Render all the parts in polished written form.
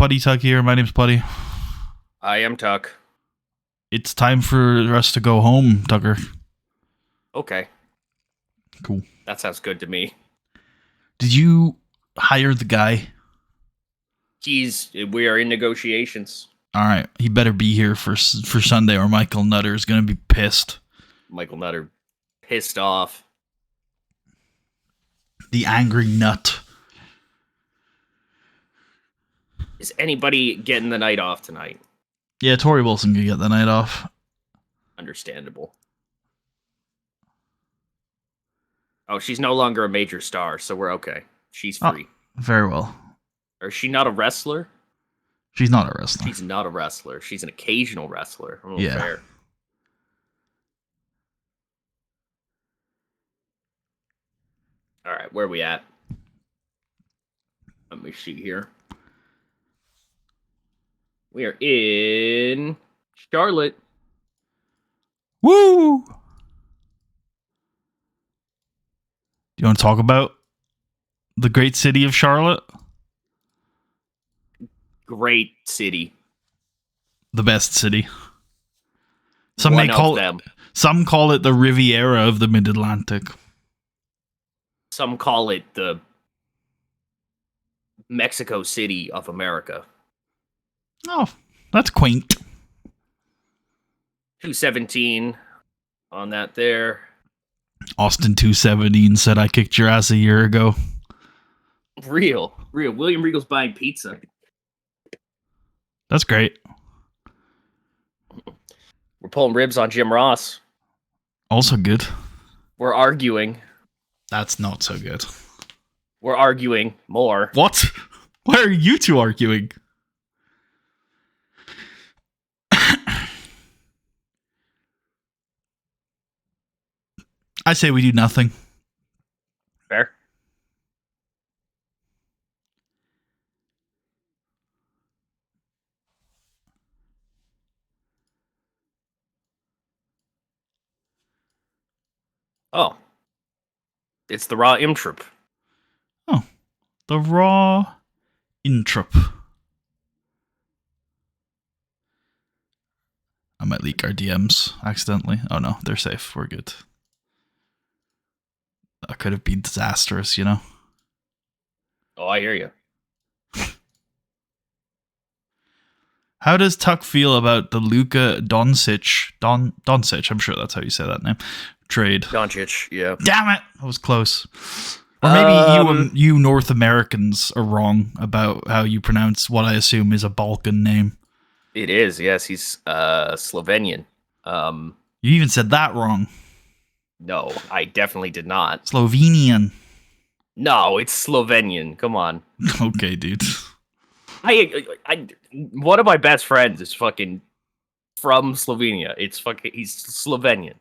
Putty Tuck here. My name's Putty. I am Tuck. It's time for us to go home, Tucker. Okay. Cool. That sounds good to me. Did you hire the guy? We are in negotiations. All right. He better be here for Sunday or Michael Nutter is going to be pissed. Michael Nutter pissed off. The angry nut. Is anybody getting the night off tonight? Yeah, Tori Wilson can get the night off. Understandable. Oh, she's no longer a major star, so we're okay. She's free. Oh, very well. Or is she not a wrestler? She's not a wrestler. She's not a wrestler. She's an occasional wrestler. Yeah. Fair. All right, where are we at? Let me see here. We are in Charlotte. Woo! Do you want to talk about the great city of Charlotte? Great city. The best city. Some Some call it the Riviera of the Mid-Atlantic. Some call it the Mexico City of America. Oh, that's quaint. 217 on that there. Austin 217 said I kicked your ass a year ago. Real. William Regal's buying pizza. That's great. We're pulling ribs on Jim Ross. Also good. We're arguing. That's not so good. We're arguing more. What? Why are you two arguing? I say we do nothing. Fair. Oh. It's the Raw Imtrip. Oh. The Raw Intrip. I might leak our DMs accidentally. Oh no, they're safe. We're good. That could have been disastrous, you know? Oh, I hear you. How does Tuck feel about the Luka Doncic, I'm sure that's how you say that name, trade? Doncic, yeah. Damn it! I was close. Or maybe you North Americans are wrong about how you pronounce what I assume is a Balkan name. It is, yes. He's Slovenian. You even said that wrong. No, I definitely did not. Slovenian. No, it's Slovenian. Come on. Okay, dude. One of my best friends is fucking from Slovenia. He's Slovenian.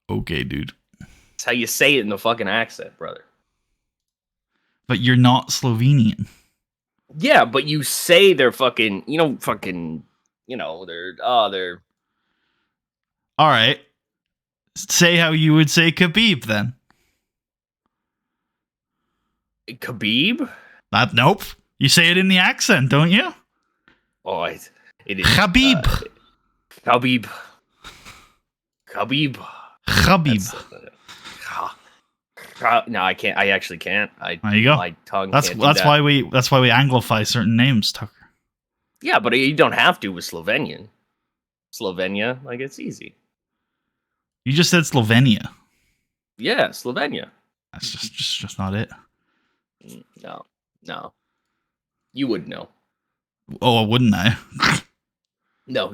Okay, dude. That's how you say it in the fucking accent, brother. But you're not Slovenian. Yeah, but you say they're fucking, they're all right. Say how you would say Khabib then. Khabib? Nope. You say it in the accent, don't you? Oh, it is Khabib. Khabib. No, I can't. I actually can't. There you go. My tongue. That's why we anglify certain names, Tucker. Yeah, but you don't have to with Slovenian. Slovenia, like it's easy. You just said Slovenia. Yeah, Slovenia. That's just not it. No. You would know. Oh, wouldn't I? No.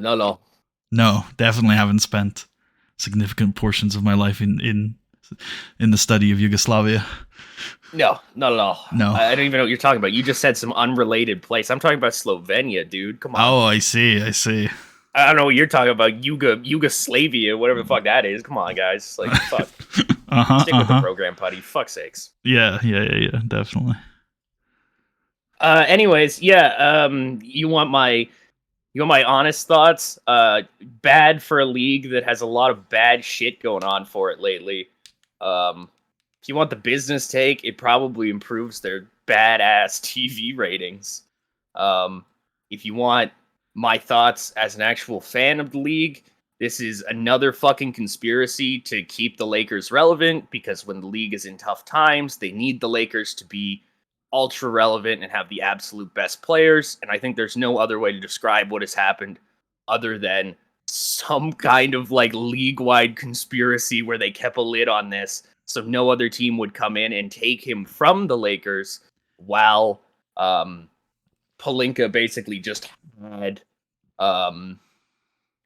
No, definitely haven't spent significant portions of my life in the study of Yugoslavia. No, not at all. No. I don't even know what you're talking about. You just said some unrelated place. I'm talking about Slovenia, dude. Come on. Oh, I see. I don't know what you're talking about. Yugoslavia, whatever the fuck that is. Come on, guys. Like, fuck. Stick with the program, Putty. Fuck's sakes. Yeah, definitely. Anyways, you want my honest thoughts? Bad for a league that has a lot of bad shit going on for it lately. If you want the business take, it probably improves their badass TV ratings. If you want my thoughts as an actual fan of the league, this is another fucking conspiracy to keep the Lakers relevant, because when the league is in tough times, they need the Lakers to be ultra relevant and have the absolute best players. And I think there's no other way to describe what has happened other than some kind of like league-wide conspiracy where they kept a lid on this so no other team would come in and take him from the Lakers, while Pelinka basically just had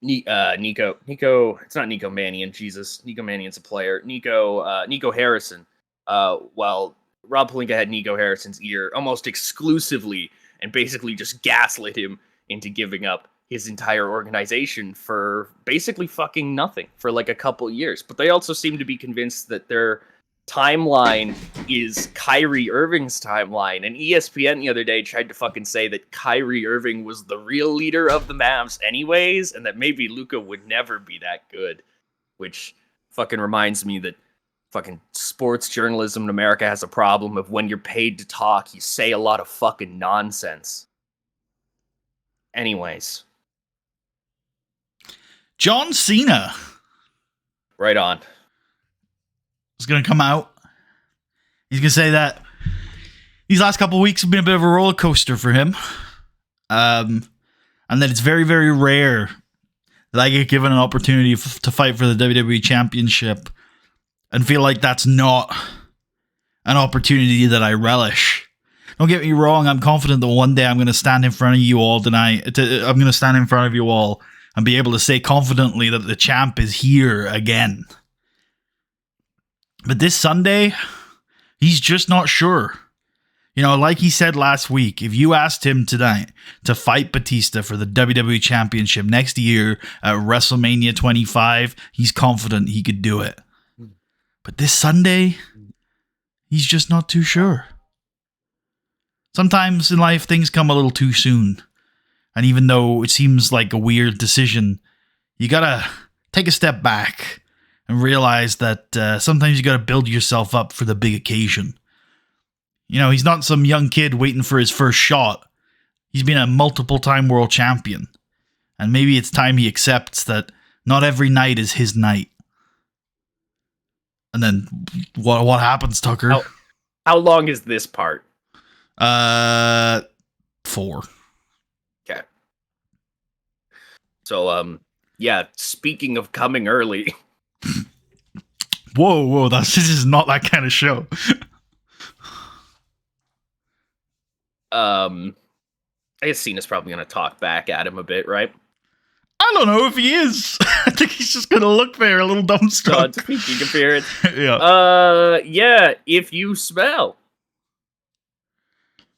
Nico. It's not Nico Mannion. Jesus, Nico Mannion's a player. Nico Harrison. While Rob Pelinka had Nico Harrison's ear almost exclusively, and basically just gaslit him into giving up his entire organization for basically fucking nothing for like a couple years. But they also seem to be convinced that their timeline is Kyrie Irving's timeline. And ESPN the other day tried to fucking say that Kyrie Irving was the real leader of the Mavs anyways, and that maybe Luka would never be that good. Which fucking reminds me that fucking sports journalism in America has a problem of when you're paid to talk, you say a lot of fucking nonsense. Anyways. John Cena. Right on. Is going to come out. He's going to say that these last couple of weeks have been a bit of a roller coaster for him. And that it's very, very rare that I get given an opportunity to fight for the WWE Championship and feel like that's not an opportunity that I relish. Don't get me wrong, I'm confident that one day I'm going to stand in front of you all tonight. I'm going to stand in front of you all and be able to say confidently that the champ is here again. But this Sunday, he's just not sure. You know, like he said last week, if you asked him tonight to fight Batista for the WWE Championship next year at WrestleMania 25, he's confident he could do it. But this Sunday, he's just not too sure. Sometimes in life, things come a little too soon. And even though it seems like a weird decision, you gotta take a step back and realize that sometimes you gotta build yourself up for the big occasion. You know, he's not some young kid waiting for his first shot. He's been a multiple-time world champion. And maybe it's time he accepts that not every night is his night. And then what happens, Tucker? How long is this part? 4. Okay. So, yeah, speaking of coming early. Whoa, this is not that kind of show. I guess Cena's probably going to talk back at him a bit, right? I don't know if he is. I think he's just going to look there a little dumbstruck. Speaking appearance. Yeah. Yeah, if you smell.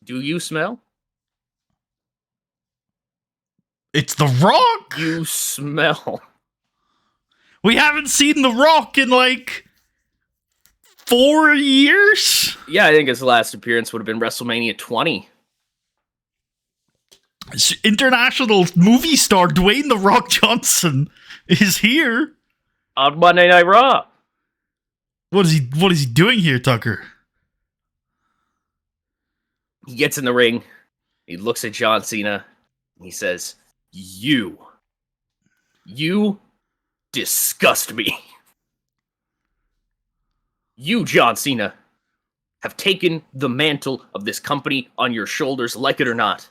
Do you smell? It's The Rock. You smell. We haven't seen The Rock in like 4 years. Yeah, I think his last appearance would have been WrestleMania 20. International movie star Dwayne The Rock Johnson is here On Monday Night Raw. What is he doing here, Tucker? He gets in the ring. He looks at John Cena. And he says, You disgust me. You, John Cena, have taken the mantle of this company on your shoulders, like it or not.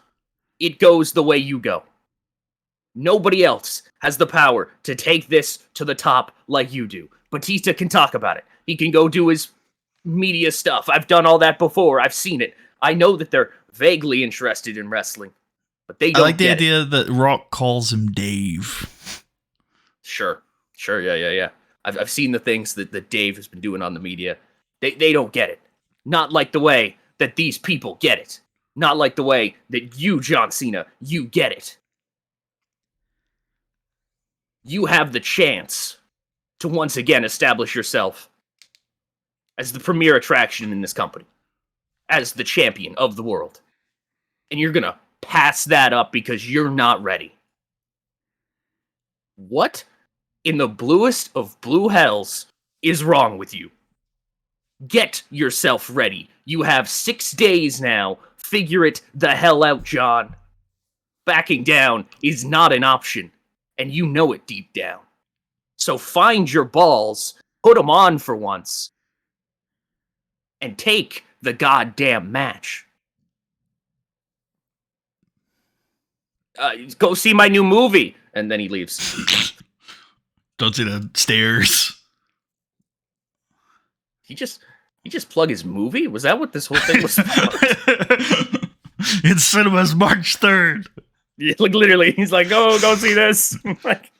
It goes the way you go. Nobody else has the power to take this to the top like you do. Batista can talk about it. He can go do his media stuff. I've done all that before. I've seen it. I know that they're vaguely interested in wrestling, but they don't I like the get idea that Rock calls him Dave. Sure, yeah. I've seen the things that Dave has been doing on the media. They don't get it. Not like the way that these people get it. Not like the way that you, John Cena, you get it. You have the chance to once again establish yourself as the premier attraction in this company, as the champion of the world. And you're gonna pass that up because you're not ready. What in the bluest of blue hells is wrong with you? Get yourself ready. You have 6 days now. Figure it the hell out, John. Backing down is not an option, and you know it deep down. So find your balls, put them on for once, and take the goddamn match. Go see my new movie. And then he leaves. Don't see the stairs. He just plug his movie? Was that what this whole thing was about? In cinemas March 3rd. Yeah, like literally, he's like, "Go see this." Like,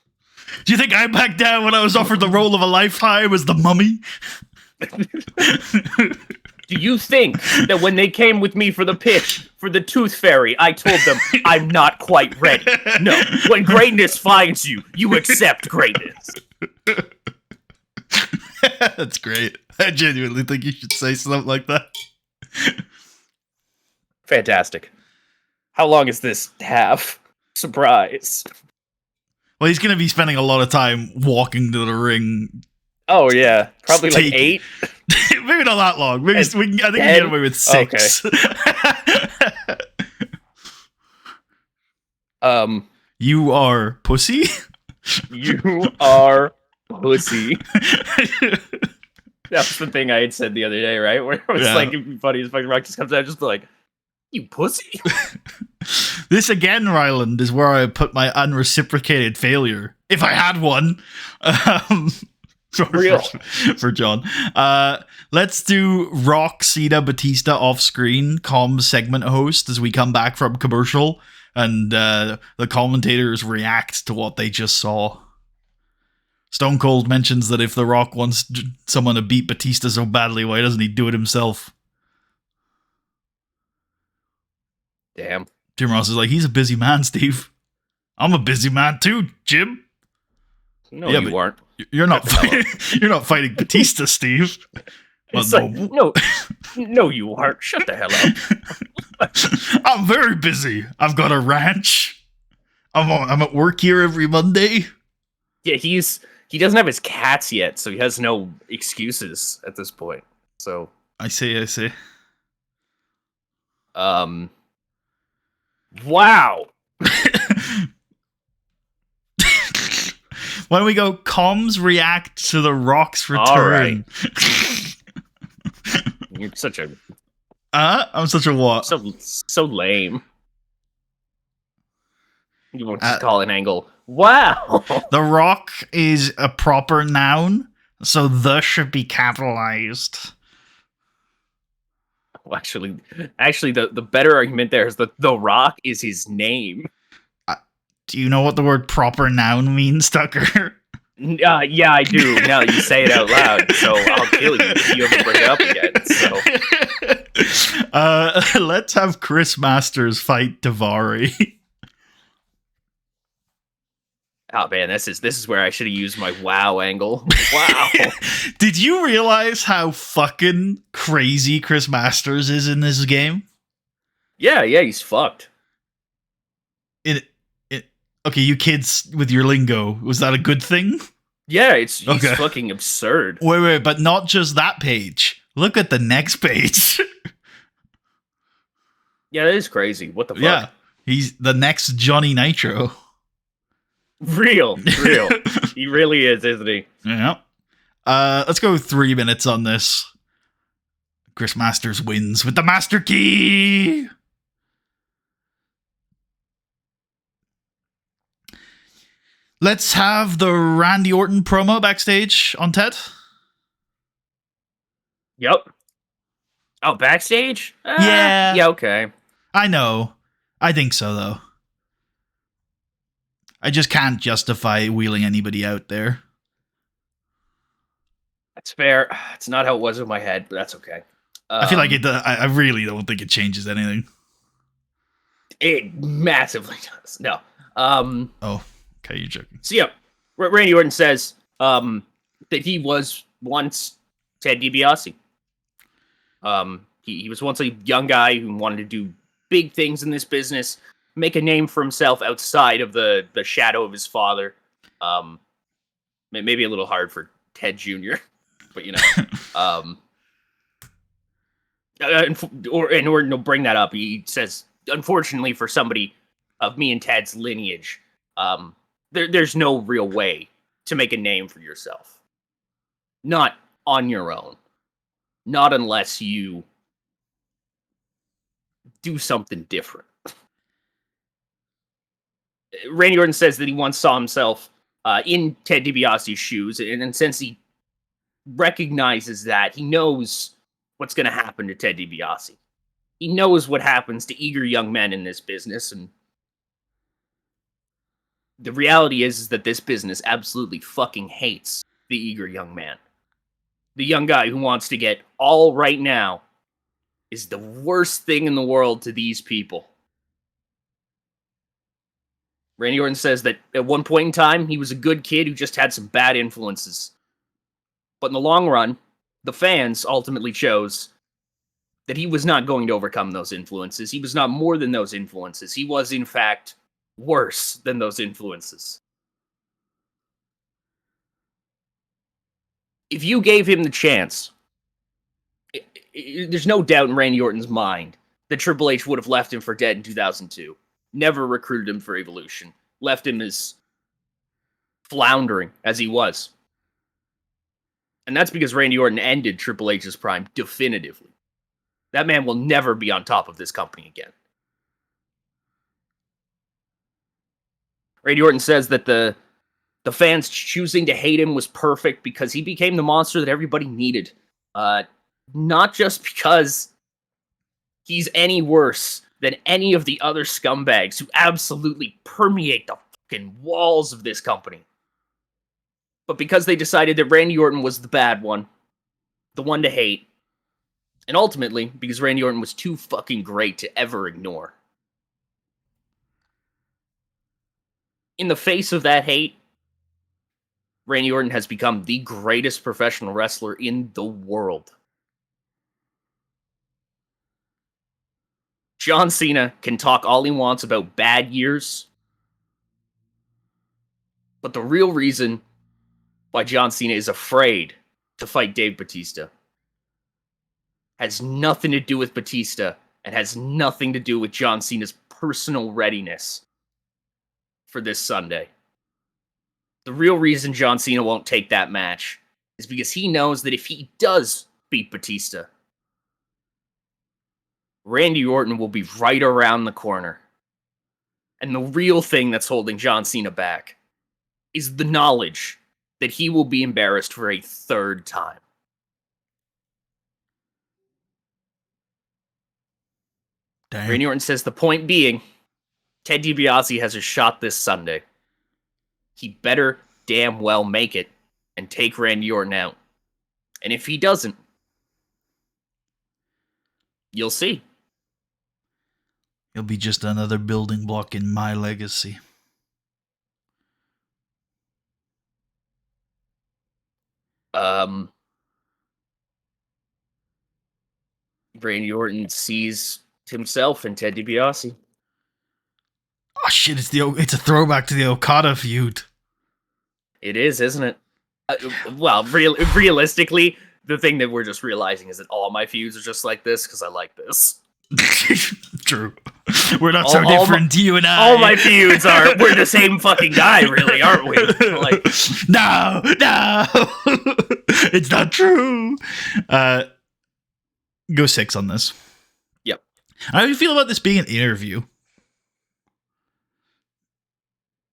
do you think I backed down when I was offered the role of a lifetime as the Mummy? do you think that when they came with me for the pitch for the Tooth Fairy, I told them I'm not quite ready? No, when greatness finds you, you accept greatness. That's great. I genuinely think you should say something like that. Fantastic. How long is this have? Surprise. Well, he's going to be spending a lot of time walking to the ring. Oh, yeah. Probably like 8. Maybe not that long. Maybe I think we can get away with 6. Okay. You are pussy? You are pussy. That was the thing I had said the other day, right? Where it was like, it'd be funny as fucking Rock just comes out just like, you pussy. This again, Ryland, is where I put my unreciprocated failure, if I had one. For John. Let's do Rock, Cena, Batista off screen, comms segment host as we come back from commercial, and the commentators react to what they just saw. Stone Cold mentions that if The Rock wants someone to beat Batista so badly, why doesn't he do it himself? Damn. Jim Ross is like, he's a busy man, Steve. I'm a busy man too, Jim. No, yeah, you aren't. You're not fighting. You're not fighting Batista, Steve. It's well, no, you aren't. Shut the hell up. I'm very busy. I've got a ranch. I'm at work here every Monday. Yeah, he doesn't have his cats yet, so he has no excuses at this point. So I see. Wow. Why don't we go comms react to The Rock's return? All right. You're such a... I'm such a what? So lame. You won't just call an angle. Wow. The Rock is a proper noun, so the should be capitalized. Well, actually, the better argument there is that The Rock is his name. Do you know what the word proper noun means, Tucker? Yeah, I do. Now that you say it out loud, so I'll kill you if you ever bring it up again. So, let's have Chris Masters fight Davari. Oh man, this is where I should have used my wow angle. Wow. Did you realize how fucking crazy Chris Masters is in this game? Yeah, he's fucked. Okay, you kids with your lingo, was that a good thing? Yeah, he's fucking absurd. Wait, but not just that page. Look at the next page. Yeah, that is crazy. What the fuck? Yeah, he's the next Johnny Nitro. Real. He really is, isn't he? Yeah. Let's go 3 minutes on this. Chris Masters wins with the Master Key. Let's have the Randy Orton promo backstage on TED. Yep. Oh, backstage? Yeah. Yeah, okay. I know. I think so, though. I just can't justify wheeling anybody out there. That's fair. It's not how it was in my head, but that's okay. I feel like it. I really don't think it changes anything. It massively does. No. Oh, okay, you're joking. So yeah, Randy Orton says that he was once Ted DiBiase. He was once a young guy who wanted to do big things in this business, make a name for himself outside of the shadow of his father. Maybe a little hard for Ted Jr., but you know. in order to bring that up, he says, unfortunately for somebody of me and Ted's lineage, there's no real way to make a name for yourself. Not on your own. Not unless you do something different. Randy Orton says that he once saw himself in Ted DiBiase's shoes, and since he recognizes that, he knows what's going to happen to Ted DiBiase. He knows what happens to eager young men in this business, and the reality is that this business absolutely fucking hates the eager young man. The young guy who wants to get all right now is the worst thing in the world to these people. Randy Orton says that at one point in time, he was a good kid who just had some bad influences. But in the long run, the fans ultimately chose that he was not going to overcome those influences. He was not more than those influences. He was, in fact, worse than those influences. If you gave him the chance, there's no doubt in Randy Orton's mind that Triple H would have left him for dead in 2002. Never recruited him for Evolution. Left him as floundering as he was. And that's because Randy Orton ended Triple H's prime definitively. That man will never be on top of this company again. Randy Orton says that the fans choosing to hate him was perfect because he became the monster that everybody needed. Not just because he's any worse than any of the other scumbags who absolutely permeate the fucking walls of this company, but because they decided that Randy Orton was the bad one, the one to hate, and ultimately because Randy Orton was too fucking great to ever ignore. In the face of that hate, Randy Orton has become the greatest professional wrestler in the world. John Cena can talk all he wants about bad years, but the real reason why John Cena is afraid to fight Dave Bautista has nothing to do with Batista and has nothing to do with John Cena's personal readiness for this Sunday. The real reason John Cena won't take that match is because he knows that if he does beat Batista, Randy Orton will be right around the corner. And the real thing that's holding John Cena back is the knowledge that he will be embarrassed for a third time. Damn. Randy Orton says the point being, Ted DiBiase has a shot this Sunday. He better damn well make it and take Randy Orton out. And if he doesn't, you'll see. He'll be just another building block in my legacy. Randy Orton sees himself in Ted DiBiase. Oh shit! It's a throwback to the Okada feud. It is, isn't it? Realistically, the thing that we're just realizing is that all my feuds are just like this because I like this. True. We're not so different, you and I. All my feuds are, we're the same fucking guy, really, aren't we? Like, no, it's not true. Go 6 on this. Yep. How do you feel about this being an interview?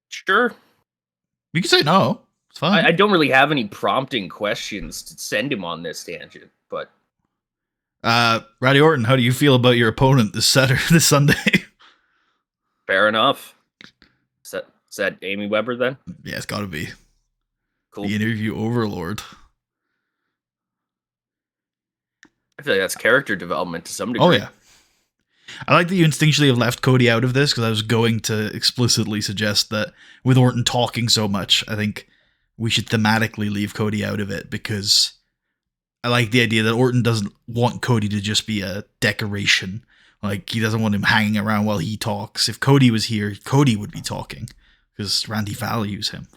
Sure. You can say no. It's fine. I don't really have any prompting questions to send him on this tangent, but Randy Orton, how do you feel about your opponent this Sunday? Fair enough. Is that Amy Weber then? Yeah, it's got to be. Cool. The interview overlord. I feel like that's character development to some degree. Oh, yeah. I like that you instinctually have left Cody out of this because I was going to explicitly suggest that with Orton talking so much, I think we should thematically leave Cody out of it because I like the idea that Orton doesn't want Cody to just be a decoration. Like, he doesn't want him hanging around while he talks. If Cody was here, Cody would be talking because Randy values him.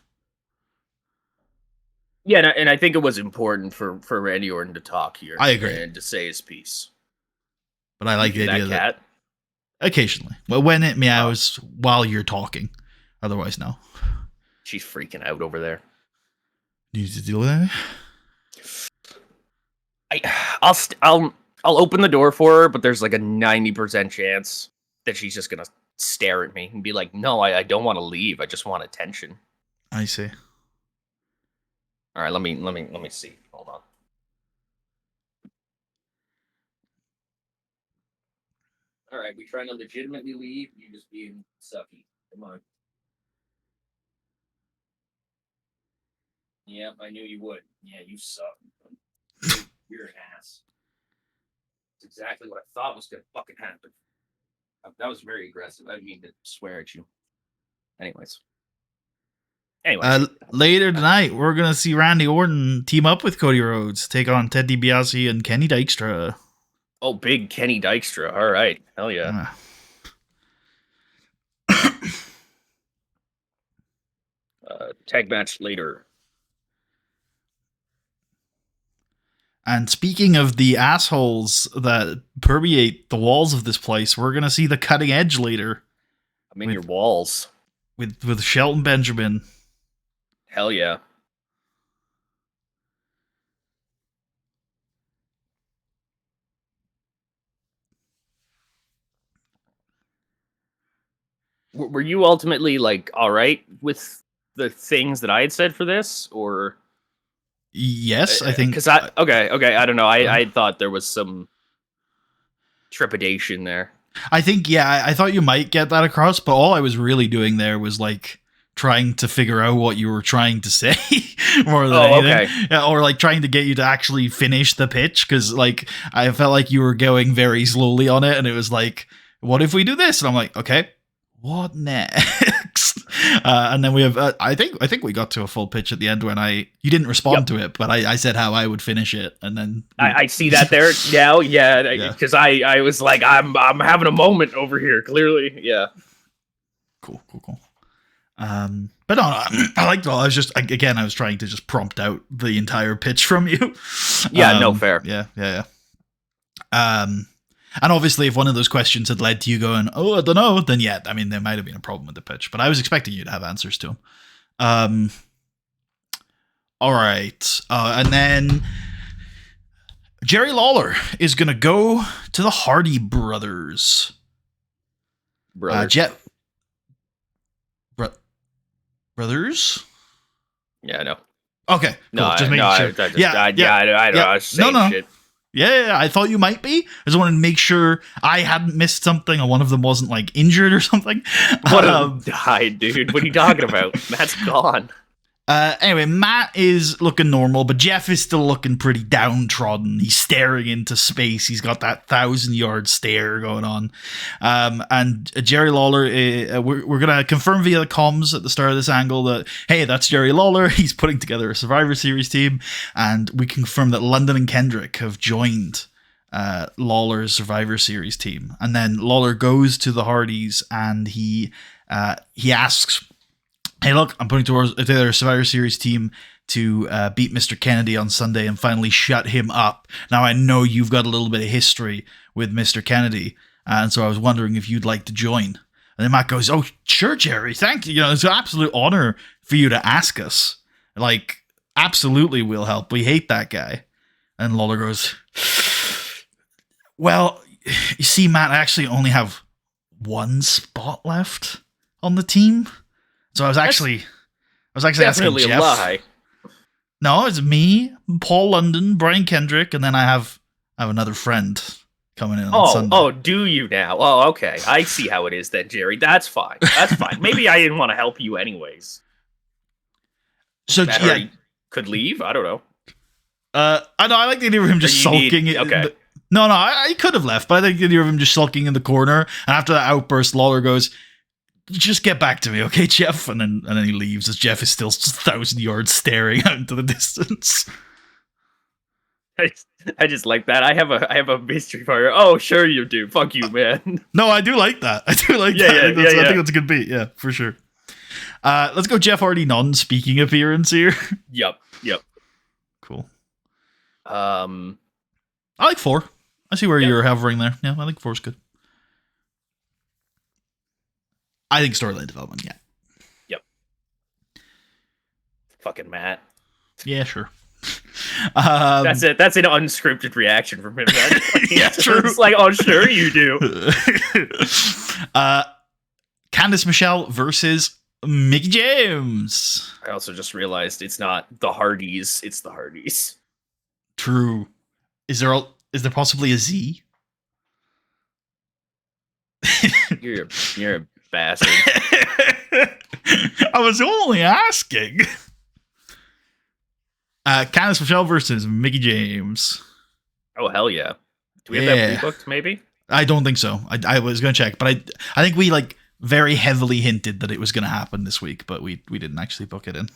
Yeah, and I think it was important for Randy Orton to talk here. I agree. And to say his piece. But I like the idea that cat. occasionally, well, when it meows while you're talking, otherwise no. She's freaking out over there. You need to deal with that. I'll open the door for her, but there's like a 90% chance that she's just gonna stare at me and be like, "No, I don't want to leave. I just want attention." I see. All right, let me see. Hold on. All right, we trying to legitimately leave. You just being sucky. Come on. Yep, I knew you would. Yeah, you suck. You're an ass. That's exactly what I thought was gonna fucking happen. That was very aggressive. I didn't mean to swear at you. Anyways. Later tonight, we're gonna see Randy Orton team up with Cody Rhodes, take on Ted DiBiase and Kenny Dykstra. Oh, big Kenny Dykstra. All right, hell yeah. Tag match later. And speaking of the assholes that permeate the walls of this place, we're gonna see the cutting edge later. I'm in your walls. With Shelton Benjamin. Hell yeah. Were you ultimately like all right with the things that I had said for this, or? Yes, I think. Because okay, I don't know. I thought there was some trepidation there. I think, yeah, I thought you might get that across, but all I was really doing there was like trying to figure out what you were trying to say more than anything. Okay. Or like trying to get you to actually finish the pitch, because like I felt like you were going very slowly on it, and it was like, what if we do this? And I'm like, okay, what next? And then we have I think we got to a full pitch at the end when you didn't respond to it, but I said how I would finish it, and then I see that there now. Yeah, because I was like, I'm having a moment over here, clearly. Yeah. Cool. But no, I liked it all. I was just, again, I was trying to just prompt out the entire pitch from you. Yeah, no, fair. Yeah. And obviously, if one of those questions had led to you going, oh, I don't know, then yeah, I mean, there might have been a problem with the pitch, but I was expecting you to have answers to them. All right. And then Jerry Lawler is going to go to the Hardy Brothers. Brothers? Yeah, I know. Okay, cool. No, just making sure. I don't know. Shit. Yeah, I thought you might be. I just wanted to make sure I hadn't missed something, or one of them wasn't like injured or something. One of them died, dude. What are you talking about? Matt's gone. Anyway, Matt is looking normal, but Jeff is still looking pretty downtrodden. He's staring into space. He's got that 1,000-yard stare going on. And Jerry Lawler, we're going to confirm via the comms at the start of this angle that, hey, that's Jerry Lawler. He's putting together a Survivor Series team. And we confirm that London and Kendrick have joined Lawler's Survivor Series team. And then Lawler goes to the Hardys and he asks, hey, look, I'm putting together a Survivor Series team to beat Mr. Kennedy on Sunday and finally shut him up. Now, I know you've got a little bit of history with Mr. Kennedy, and so I was wondering if you'd like to join. And then Matt goes, oh, sure, Jerry, thank you. You know, it's an absolute honor for you to ask us. Like, absolutely we'll help. We hate that guy. And Lawler goes, well, you see, Matt, I actually only have one spot left on the team. So I was actually asking Jeff. A lie. No, it's me, Paul London, Brian Kendrick, and then I have another friend coming in on Sunday. Oh, do you now? Oh, okay. I see how it is then, Jerry. That's fine. Maybe I didn't want to help you anyways. So yeah, could leave. I don't know. I know. I like the idea of him just sulking. Okay. No, I could have left, but I like the idea of him just sulking in the corner. And after that outburst, Lawler goes, just get back to me, okay, Jeff? And then he leaves as Jeff is still 1,000 yards staring out into the distance. I just like that. I have a mystery fire. Oh, sure you do. Fuck you, man. No, I do like that. I think that's a good beat. Yeah, for sure. Let's go Jeff Hardy non-speaking appearance here. Yep. Cool. I like 4. I see where Yep. you're hovering there. Yeah, I think 4's good. I think storyline development, yeah. Fucking Matt. Yeah, sure. That's it. That's an unscripted reaction from him. Man. Yeah, true. It's like, oh, sure you do. Candice Michelle versus Mickey James. I also just realized it's not the Hardys, it's the Hardys. True. Is there possibly a Z? You're a bastard. I was only asking. Candice Michelle versus Mickey James. Oh hell yeah! Do we have that pre-booked? Maybe. I don't think so. I was gonna check, but I think we like very heavily hinted that it was gonna happen this week, but we didn't actually book it in.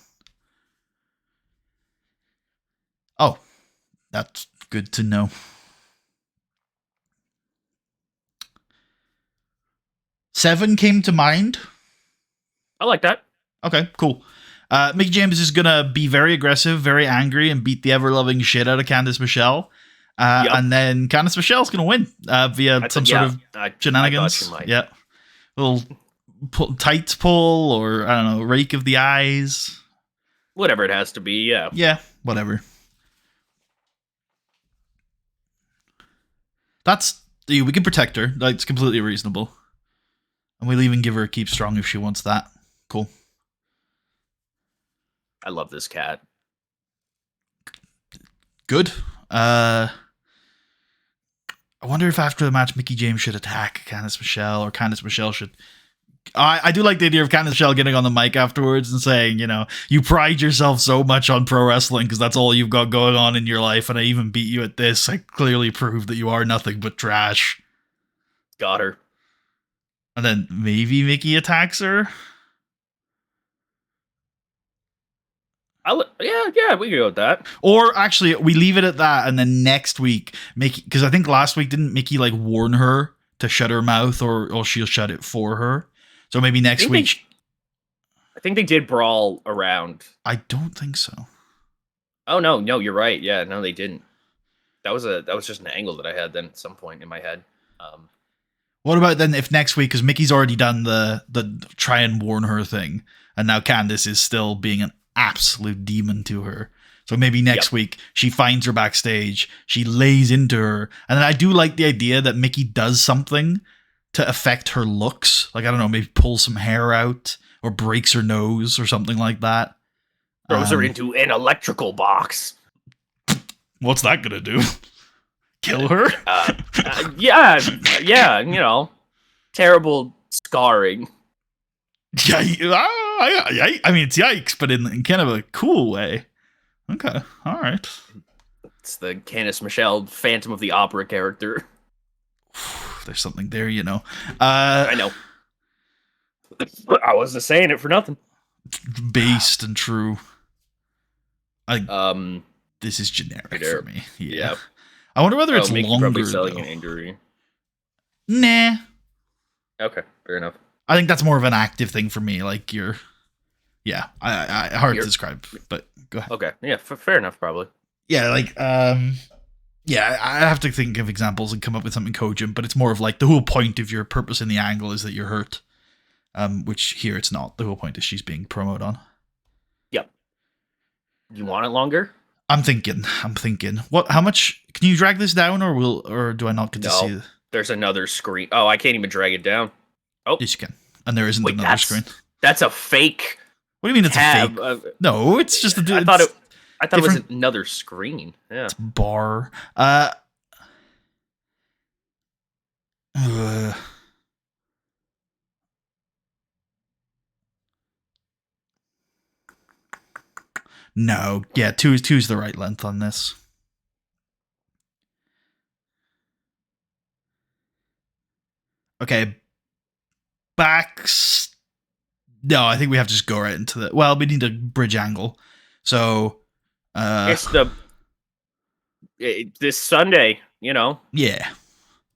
Oh, that's good to know. Seven came to mind. I like that. Okay, cool. Mickey James is gonna be very aggressive, very angry, and beat the ever-loving shit out of Candice Michelle. Yep. And then Candice Michelle's gonna win via some sort of shenanigans. Yeah, little tights pull, or I don't know, rake of the eyes. Whatever it has to be. Yeah. Yeah, whatever. We can protect her. That's completely reasonable. And we'll even give her a keep strong if she wants that. Cool. I love this cat. Good. I wonder if after the match Mickey James should attack Candice Michelle, or Candice Michelle should. I do like the idea of Candice Michelle getting on the mic afterwards and saying, you pride yourself so much on pro wrestling because that's all you've got going on in your life, and I even beat you at this. I clearly proved that you are nothing but trash. Got her. And then maybe Mickey attacks her. Yeah, we can go with that. Or actually, we leave it at that, and then next week, Mickey, because I think last week didn't Mickey like warn her to shut her mouth, or she'll shut it for her. So maybe next week. I think they did brawl around. I don't think so. Oh no, you're right. Yeah, no, they didn't. That was just an angle that I had then at some point in my head. What about then if next week, because Mickey's already done the try and warn her thing, and now Candice is still being an absolute demon to her. So maybe next week she finds her backstage, she lays into her, and then I do like the idea that Mickey does something to affect her looks. Like, I don't know, maybe pulls some hair out or breaks her nose or something like that. Throws her into an electrical box. What's that gonna do? Kill her? Yeah, terrible scarring. Yeah, I mean, it's yikes, but in kind of a cool way. Okay, all right. It's the Candice Michelle Phantom of the Opera character. There's something there, I know. I wasn't saying it for nothing. Based and true. This is generic for me. Yeah. I wonder whether it's longer. Probably selling an injury. Nah. Okay, fair enough. I think that's more of an active thing for me. Like hard to describe, but go ahead. Okay, yeah, fair enough, probably. Yeah, like, I have to think of examples and come up with something cogent, but it's more of like the whole point of your purpose in the angle is that you're hurt. Which here it's not. The whole point is she's being promoted on. Yep. You want it longer? I'm thinking. What? How much? Can you drag this down, or do I not get to see it? There's another screen. Oh, I can't even drag it down. Oh, yes, you can. And there isn't another screen. That's a fake. What do you mean it's a fake? No, it's just a. I thought it was another screen. Yeah. It's bar. No, yeah, two's the right length on this. Okay, backs. No, I think we have to just go right into the. Well, we need a bridge angle, so. It's this Sunday, Yeah.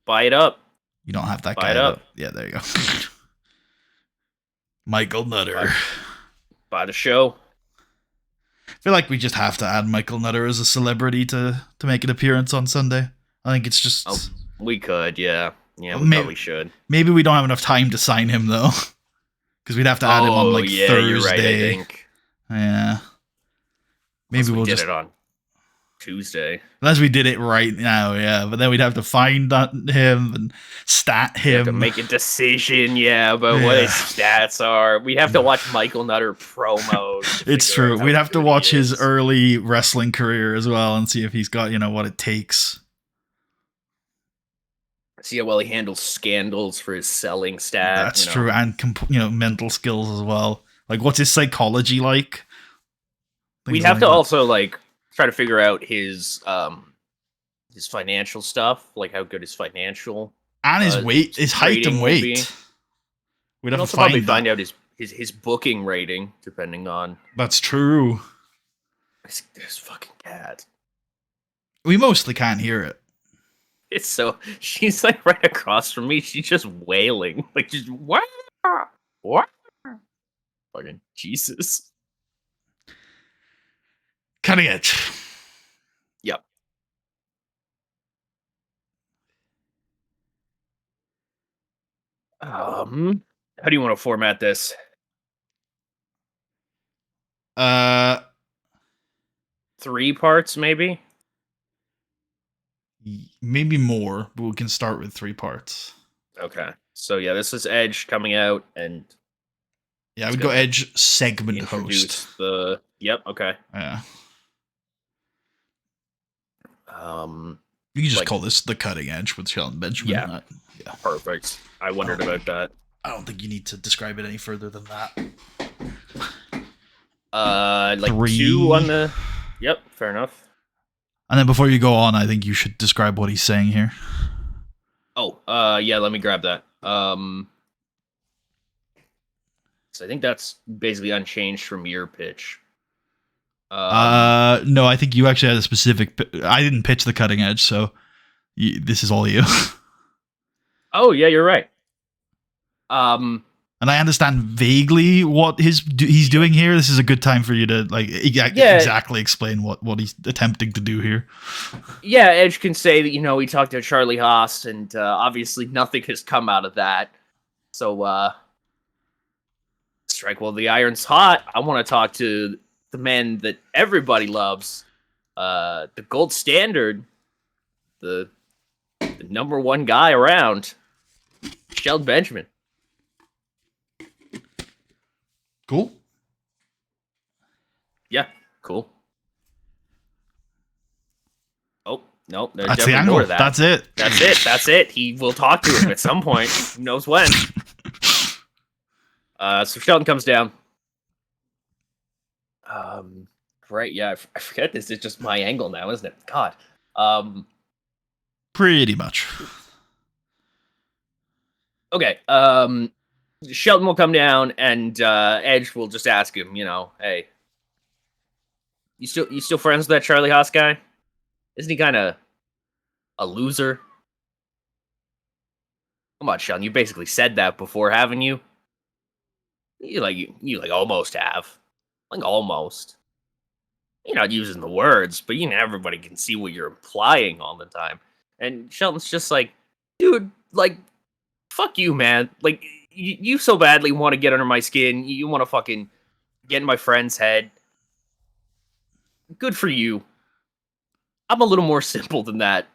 Buy it up. You don't have that Buy guy. it up. Yeah, there you go. Michael Nutter. Buy the show. I feel like we just have to add Michael Nutter as a celebrity to make an appearance on Sunday. I think it's just Oh, we could, yeah. Yeah, we Maybe- probably should. maybe we don't have enough time to sign him though, because we'd have to add him on like yeah, Thursday. you're right, I think. Yeah, maybe Unless we we'll did just it on Tuesday. unless we did it right now. Yeah, but then we'd have to find him and stat We have to him. make a decision, about what his stats are. We have to watch Michael Nutter promos. to It's figure true. out how We'd have to good he watch his is. early wrestling career as well and see if he's got what it takes. See how well he handles scandals for his selling stat. That's true, and mental skills as well. Like, what's his psychology like? We'd Things have like to that. also try to figure out his financial stuff, like how good his financial and his weight, his height rating and will be. weight. We'd We'd have to also probably find find that. out his booking rating, depending on That's true. his fucking cat. We mostly can't hear it. It's so she's like right across from me. She's just wailing, like just what? Fucking Jesus. Cutting edge. Yep. How do you want to format this? Uh, 3 parts, maybe. maybe more, but we can start with 3 parts. Okay. So yeah, this is Edge coming out and Yeah, It's we'd go gonna edge segment introduce host. the. Yep. Okay. Yeah, You can just call this the cutting edge with Sheldon Benjamin. Yeah. Yeah. Perfect. I wondered about that. I don't think you need to describe it any further than that. 3 2 on the. Yep. Fair enough. And then before you go on, I think you should describe what he's saying here. Oh. Yeah. Let me grab that. So I think that's basically unchanged from your pitch. No, I think you actually had a specific. I didn't pitch the cutting edge, so this is all you. Oh yeah, you're right. And I understand vaguely what he's doing here. This is a good time for you to exactly explain what he's attempting to do here. Yeah, Edge can say that he talked to Charlie Haas, and obviously nothing has come out of that. So strike while the iron's hot. I want to talk to the man that everybody loves, the gold standard, the number one guy around, Sheldon Benjamin. Cool. Yeah, cool. Oh, no, there's That's the definitely angle. more to that. That's it. That's it. He will talk to him at some point. Who knows when? So Sheldon comes down. Right, yeah, I forget this is just my angle now, isn't it? God. Pretty much. Okay. Sheldon will come down, and Edge will just ask him, hey, you still friends with that Charlie Haas guy? Isn't he kind of a loser? Come on, Sheldon, you basically said that before, haven't you? You almost have. Like almost. You're not using the words, but everybody can see what you're implying all the time. And Sheldon's just like, dude, fuck you, man. Like, you so badly want to get under my skin. You want to fucking get in my friend's head. Good for you. I'm a little more simple than that.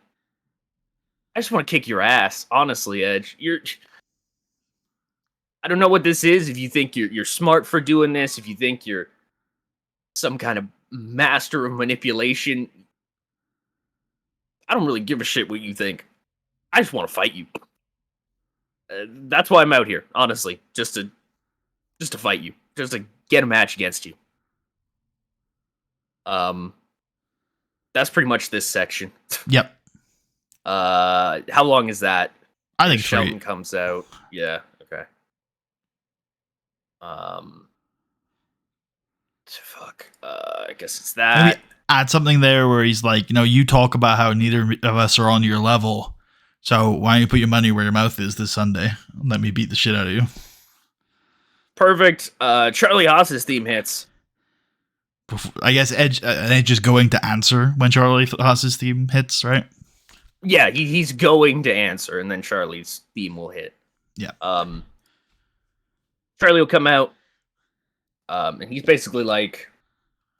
I just want to kick your ass, honestly, Edge. I don't know what this is. If you think you're smart for doing this, if you think you're some kind of master of manipulation, I don't really give a shit what you think. I just want to fight you. That's why I'm out here, honestly, just to fight you, just to get a match against you. That's pretty much this section. Yep. How long is that? I think Sheldon 3. comes out. Yeah. Okay. Fuck. I guess it's that. Maybe add something there where he's like, you talk about how neither of us are on your level. So why don't you put your money where your mouth is this Sunday? Let me beat the shit out of you. Perfect. Charlie Haas's theme hits. I guess Edge is going to answer when Charlie Haas's theme hits, right? Yeah, he's going to answer, and then Charlie's theme will hit. Yeah. Charlie will come out, and he's basically like,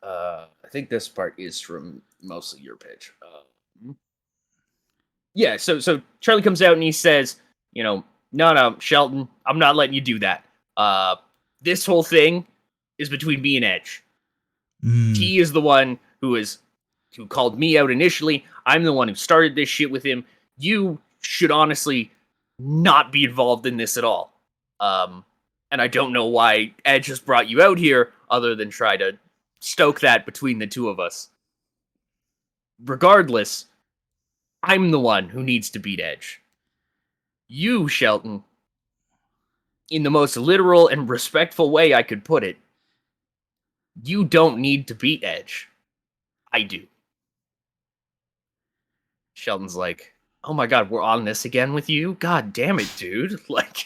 I think this part is from mostly your pitch. Yeah, so Charlie comes out and he says, no, Shelton, I'm not letting you do that. This whole thing is between me and Edge. He is the one who called me out initially. I'm the one who started this shit with him. You should honestly not be involved in this at all. And I don't know why Edge has brought you out here other than try to stoke that between the two of us. Regardless, I'm the one who needs to beat Edge. You, Shelton, in the most literal and respectful way I could put it, you don't need to beat Edge. I do. Shelton's like, oh my god, we're on this again with you? God damn it, dude. Fuck.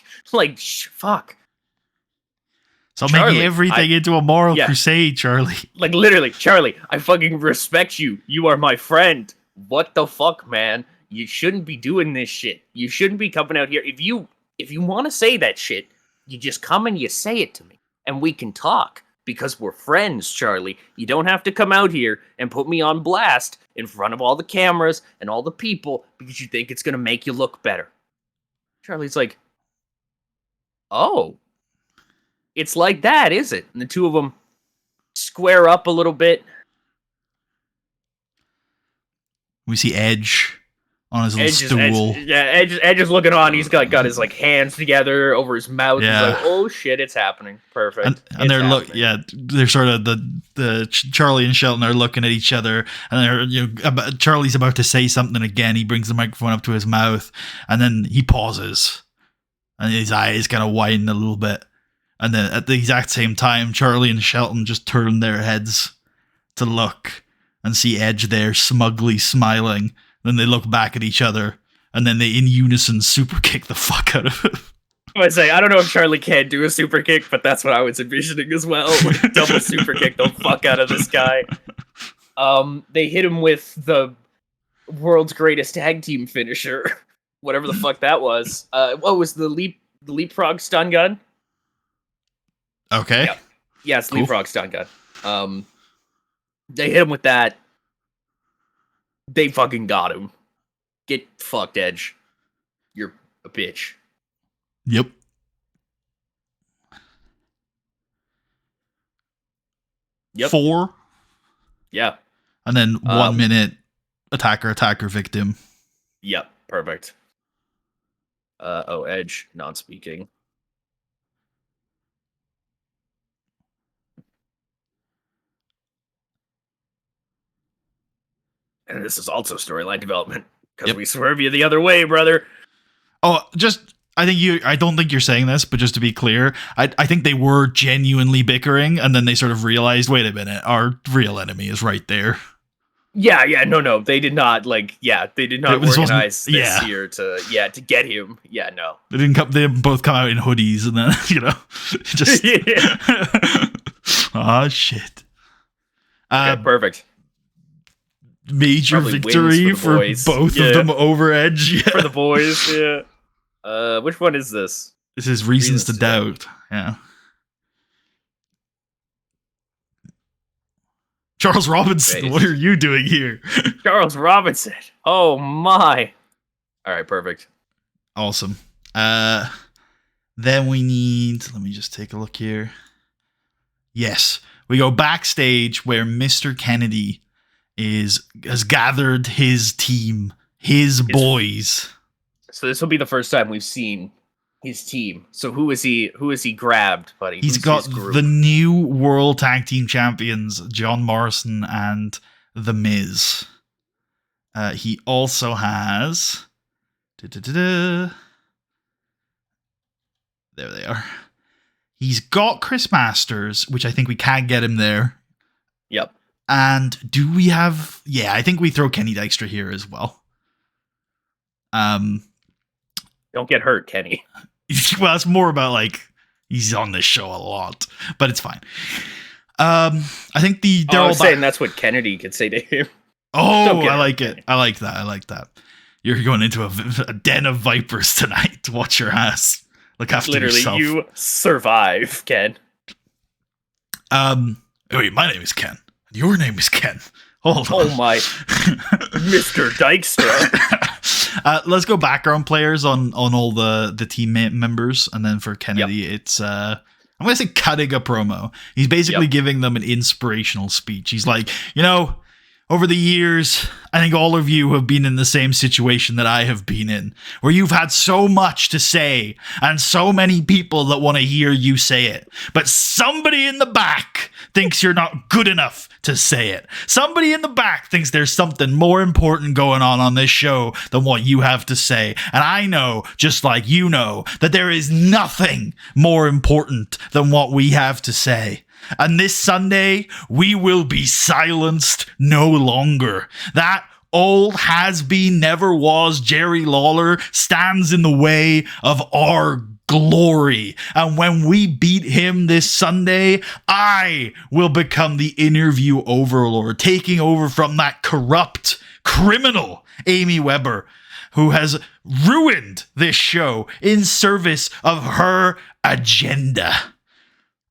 So making everything into a moral crusade, Charlie. Like, literally, Charlie, I fucking respect you. You are my friend. What the fuck, man? You shouldn't be doing this shit. You shouldn't be coming out here. If you want to say that shit, you just come and you say it to me. And we can talk. Because we're friends, Charlie. You don't have to come out here and put me on blast in front of all the cameras and all the people because you think it's going to make you look better. Charlie's like, oh, it's like that, is it? And the two of them square up a little bit. We see Edge on his little stool. Edge is looking on. He's got his like hands together over his mouth. Yeah. He's like, oh shit, it's happening. Perfect. And they're sort of the Charlie and Shelton are looking at each other, and they're Charlie's about to say something again. He brings the microphone up to his mouth, and then he pauses, and his eyes kind of widen a little bit. And then at the exact same time, Charlie and Shelton just turn their heads to look and see Edge there smugly smiling. Then they look back at each other, and then they in unison super kick the fuck out of him. I would say, I don't know if Charlie can do a super kick, but that's what I was envisioning as well. Like, double super kick the fuck out of this guy. They hit him with the world's greatest tag team finisher, whatever the fuck that was. What was the leapfrog stun gun? Okay. Yeah, it's leapfrog stun gun. They hit him with that. They fucking got him. Get fucked, Edge. You're a bitch. Yep. Yep. 4. Yeah. And then 1 minute attacker, victim. Yep. Perfect. Edge, non-speaking. And this is also storyline development because we swerve you the other way, brother. Oh, I don't think you're saying this, but just to be clear, I think they were genuinely bickering, and then they sort of realized, wait a minute, our real enemy is right there. Yeah, no, they did not they did not organize this here to get him. Yeah, no. They didn't come, they both come out in hoodies, and then, just oh shit. Okay, perfect. Major Probably victory for both of them over Edge. Yeah. For the boys, yeah. Which one is this? This is Reasons to Doubt. Yeah. Charles Robinson, what are you doing here? Charles Robinson. Oh my. All right, perfect. Awesome. Then we need, let me just take a look here. Yes, we go backstage where Mr. Kennedy has gathered his team, his boys. So this will be the first time we've seen his team. So who is he grabbed, buddy? He's got the new World Tag Team Champions, John Morrison and The Miz. He also has there they are. He's got Chris Masters, which I think we can get him there. Yep. And do we have... Yeah, I think we throw Kenny Dykstra here as well. Don't get hurt, Kenny. Well, it's more about, he's on this show a lot. But it's fine. I think I was saying that's what Kennedy could say to him. Oh, I like it. I like that. You're going into a den of vipers tonight. Watch your ass. Look after Literally, yourself. you survive, Ken. Wait, my name is Ken. Your name is Ken. Hold on. Oh my, Mr. Dykstra. Let's go background players on all the team members, and then for Kennedy, it's I'm gonna say cutting a promo. He's basically giving them an inspirational speech. He's like, over the years, I think all of you have been in the same situation that I have been in, where you've had so much to say and so many people that want to hear you say it. But somebody in the back thinks you're not good enough to say it. Somebody in the back thinks there's something more important going on this show than what you have to say. And I know, just like you know, that there is nothing more important than what we have to say. And this Sunday, we will be silenced no longer. That old has-been, never was Jerry Lawler stands in the way of our glory. And when we beat him this Sunday, I will become the interview overlord, taking over from that corrupt criminal Amy Weber, who has ruined this show in service of her agenda.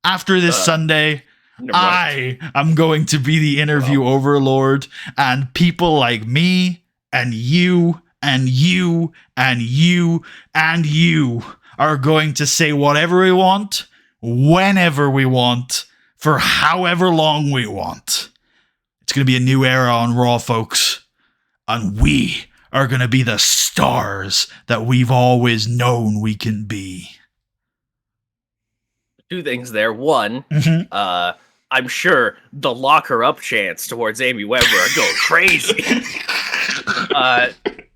After this Sunday, I am going to be the interview overlord, and people like me and you and you and you and you are going to say whatever we want, whenever we want, for however long we want. It's going to be a new era on Raw, folks, and we are going to be the stars that we've always known we can be. Two things there. One, I'm sure the lock her up chants towards Amy Weber are going crazy.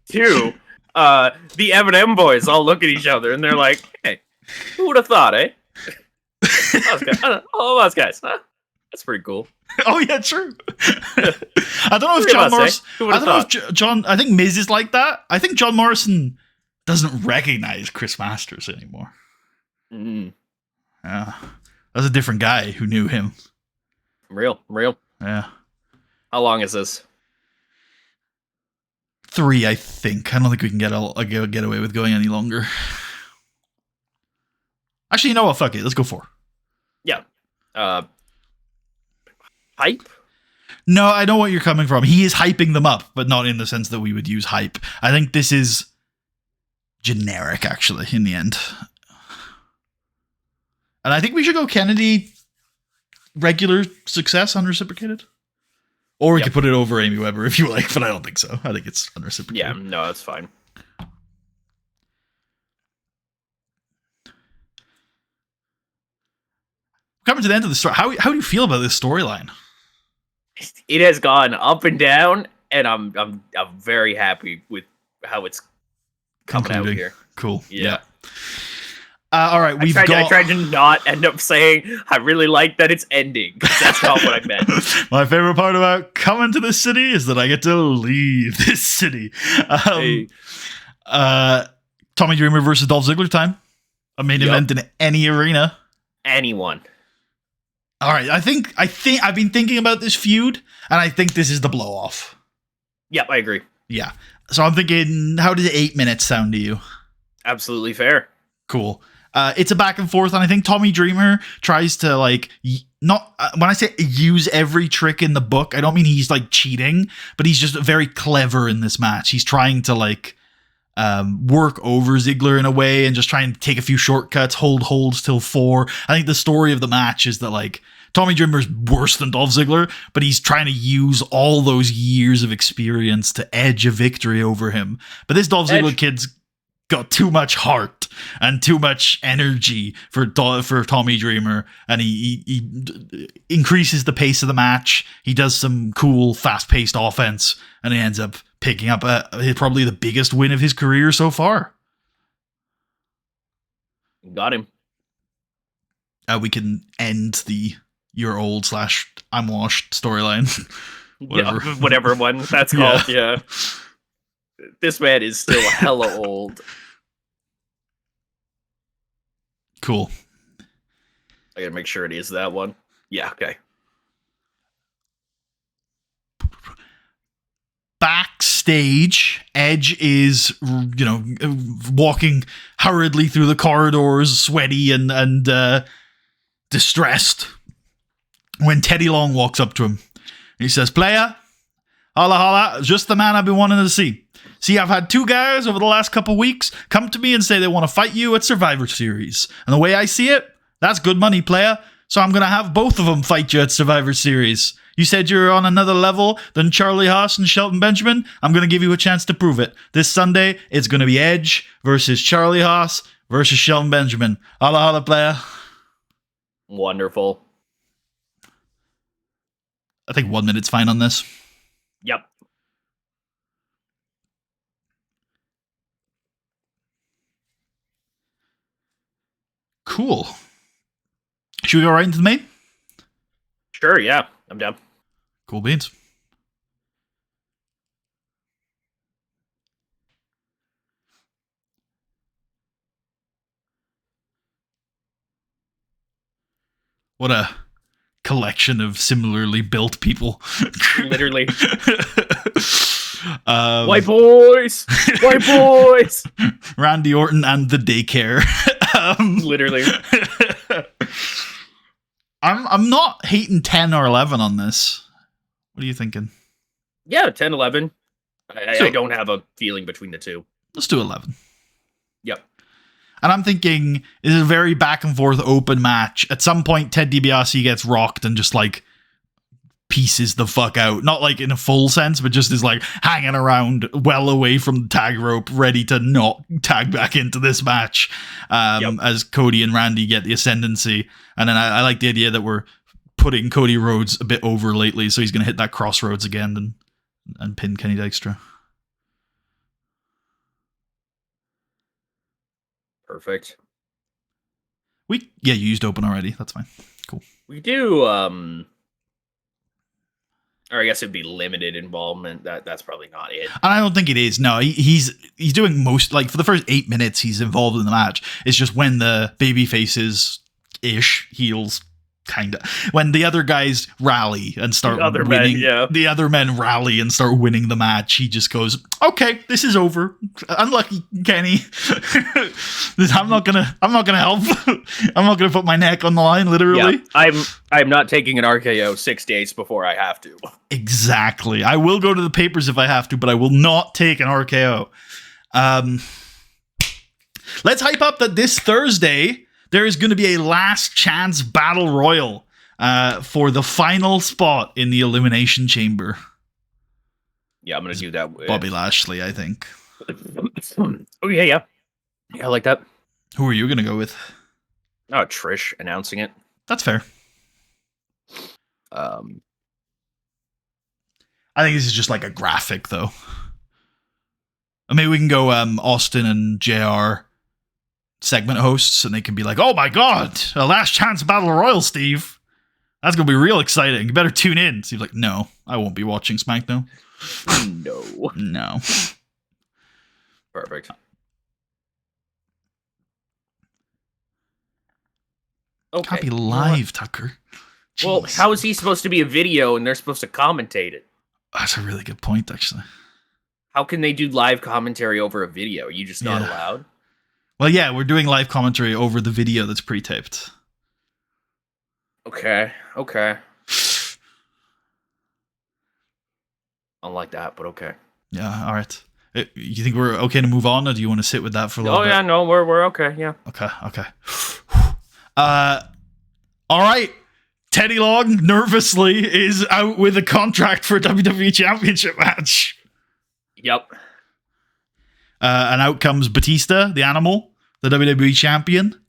Two, the M&M boys all look at each other and they're like, hey, who would have thought, eh? All of us guys, huh? That's pretty cool. Oh yeah, true. I don't know if John Morrison. I don't know if John. I think Miz is like that. I think John Morrison doesn't recognize Chris Masters anymore. Yeah, that's a different guy who knew him. Real. Yeah. How long is this? 3, I think. I don't think we can get away with going any longer. Actually, you know what? Fuck it. Let's go 4. Yeah. Hype? No, I know what you're coming from. He is hyping them up, but not in the sense that we would use hype. I think this is generic, actually, in the end. And I think we should go Kennedy regular success unreciprocated. Or we could put it over Amy Weber if you like, but I don't think so. I think it's unreciprocated. Yeah, no, that's fine. Coming to the end of the story, how do you feel about this storyline? It has gone up and down, and I'm very happy with how it's coming out here. Cool. Yeah. All right, I tried to not end up saying I really like that it's ending. That's not what I meant. My favorite part about coming to this city is that I get to leave this city. Tommy Dreamer versus Dolph Ziggler time. A main event in any arena. Anyone. All right, I think I've been thinking about this feud, and I think this is the blow off. Yep, I agree. Yeah. So I'm thinking, how does 8 minutes sound to you? Absolutely fair. Cool. It's a back and forth, and I think Tommy Dreamer tries to not when I say use every trick in the book, I don't mean he's cheating, but he's just very clever in this match. He's trying to work over Ziggler in a way and just try and take a few shortcuts, holds till 4. I think the story of the match is that Tommy Dreamer's worse than Dolph Ziggler, but he's trying to use all those years of experience to edge a victory over him. But this Dolph Ziggler kid's got too much heart and too much energy for Tommy Dreamer, and he increases the pace of the match. He does some cool fast-paced offense, and he ends up picking up probably the biggest win of his career so far. Got him. We can end the "you're old" / "I'm washed" storyline. whatever one that's called. Yeah. This man is still hella old. Cool. I gotta make sure it is that one. Yeah, okay. Backstage. backstage, Edge is, walking hurriedly through the corridors, sweaty and distressed, when Teddy Long walks up to him. He says, "Player, holla holla, just the man I've been wanting to see. See, I've had 2 guys over the last couple weeks come to me and say they want to fight you at Survivor Series. And the way I see it, that's good money, player. So I'm going to have both of them fight you at Survivor Series. You said you're on another level than Charlie Haas and Shelton Benjamin. I'm going to give you a chance to prove it. This Sunday, it's going to be Edge versus Charlie Haas versus Shelton Benjamin. Holla holla, player." Wonderful. I think 1 minute's fine on this. Yep. Cool. Should we go right into the main? Sure, yeah. I'm down. Cool beans. What a collection of similarly built people. Literally. White boys! White boys! Randy Orton and the daycare. Literally. I'm not hating 10 or 11 on this. What are you thinking? Yeah, 10, 11. So- I don't have a feeling between the two. Let's do 11. Yep. And I'm thinking this is a very back and forth open match. At some point, Ted DiBiase gets rocked and just like pieces the fuck out. Not like in a full sense, but just is like hanging around well away from the tag rope, ready to not tag back into this match as Cody and Randy get the ascendancy. And then I like the idea that we're putting Cody Rhodes a bit over lately, so he's going to hit that crossroads again and pin Kenny Dykstra. Perfect. You used open already. That's fine. Cool. We do, or I guess it'd be limited involvement. That's probably not it. And I don't think it is. No, he's doing most, like for the first 8 minutes he's involved in the match. It's just when the baby faces ish heels kind of when the other guys rally and start winning, the other men rally and start winning the match, he just goes, "Okay, this is over. Unlucky, Kenny. I'm not gonna help. I'm not gonna put my neck on the line, literally." Yeah, I'm not taking an RKO 6 days before I have to. Exactly. I will go to the papers if I have to, but I will not take an RKO. Let's hype up that this Thursday there is going to be a last chance battle royal for the final spot in the Elimination Chamber. Yeah, I'm going to do that with Bobby Lashley, I think. Oh, yeah. Yeah, I like that. Who are you going to go with? Oh, Trish announcing it. That's fair. I think this is just like a graphic, though. Or maybe we can go Austin and JR segment hosts, and they can be like, "Oh my god, a last chance battle royal, Steve. That's gonna be real exciting. You better tune in." Steve's like, "No, I won't be watching SmackDown." No. Perfect. Okay. Can't be live, Tucker. Jeez. Well, how is he supposed to be a video and they're supposed to commentate it? That's a really good point, actually. How can they do live commentary over a video? Are you just not allowed? Well, yeah, we're doing live commentary over the video that's pre-taped. Okay. Unlike that, but okay. Yeah, all right. You think we're okay to move on, or do you want to sit with that for a little bit? Oh, yeah, no, we're okay, yeah. Okay. All right. Teddy Long nervously is out with a contract for a WWE Championship match. Yep. And out comes Batista, the Animal, the WWE Champion,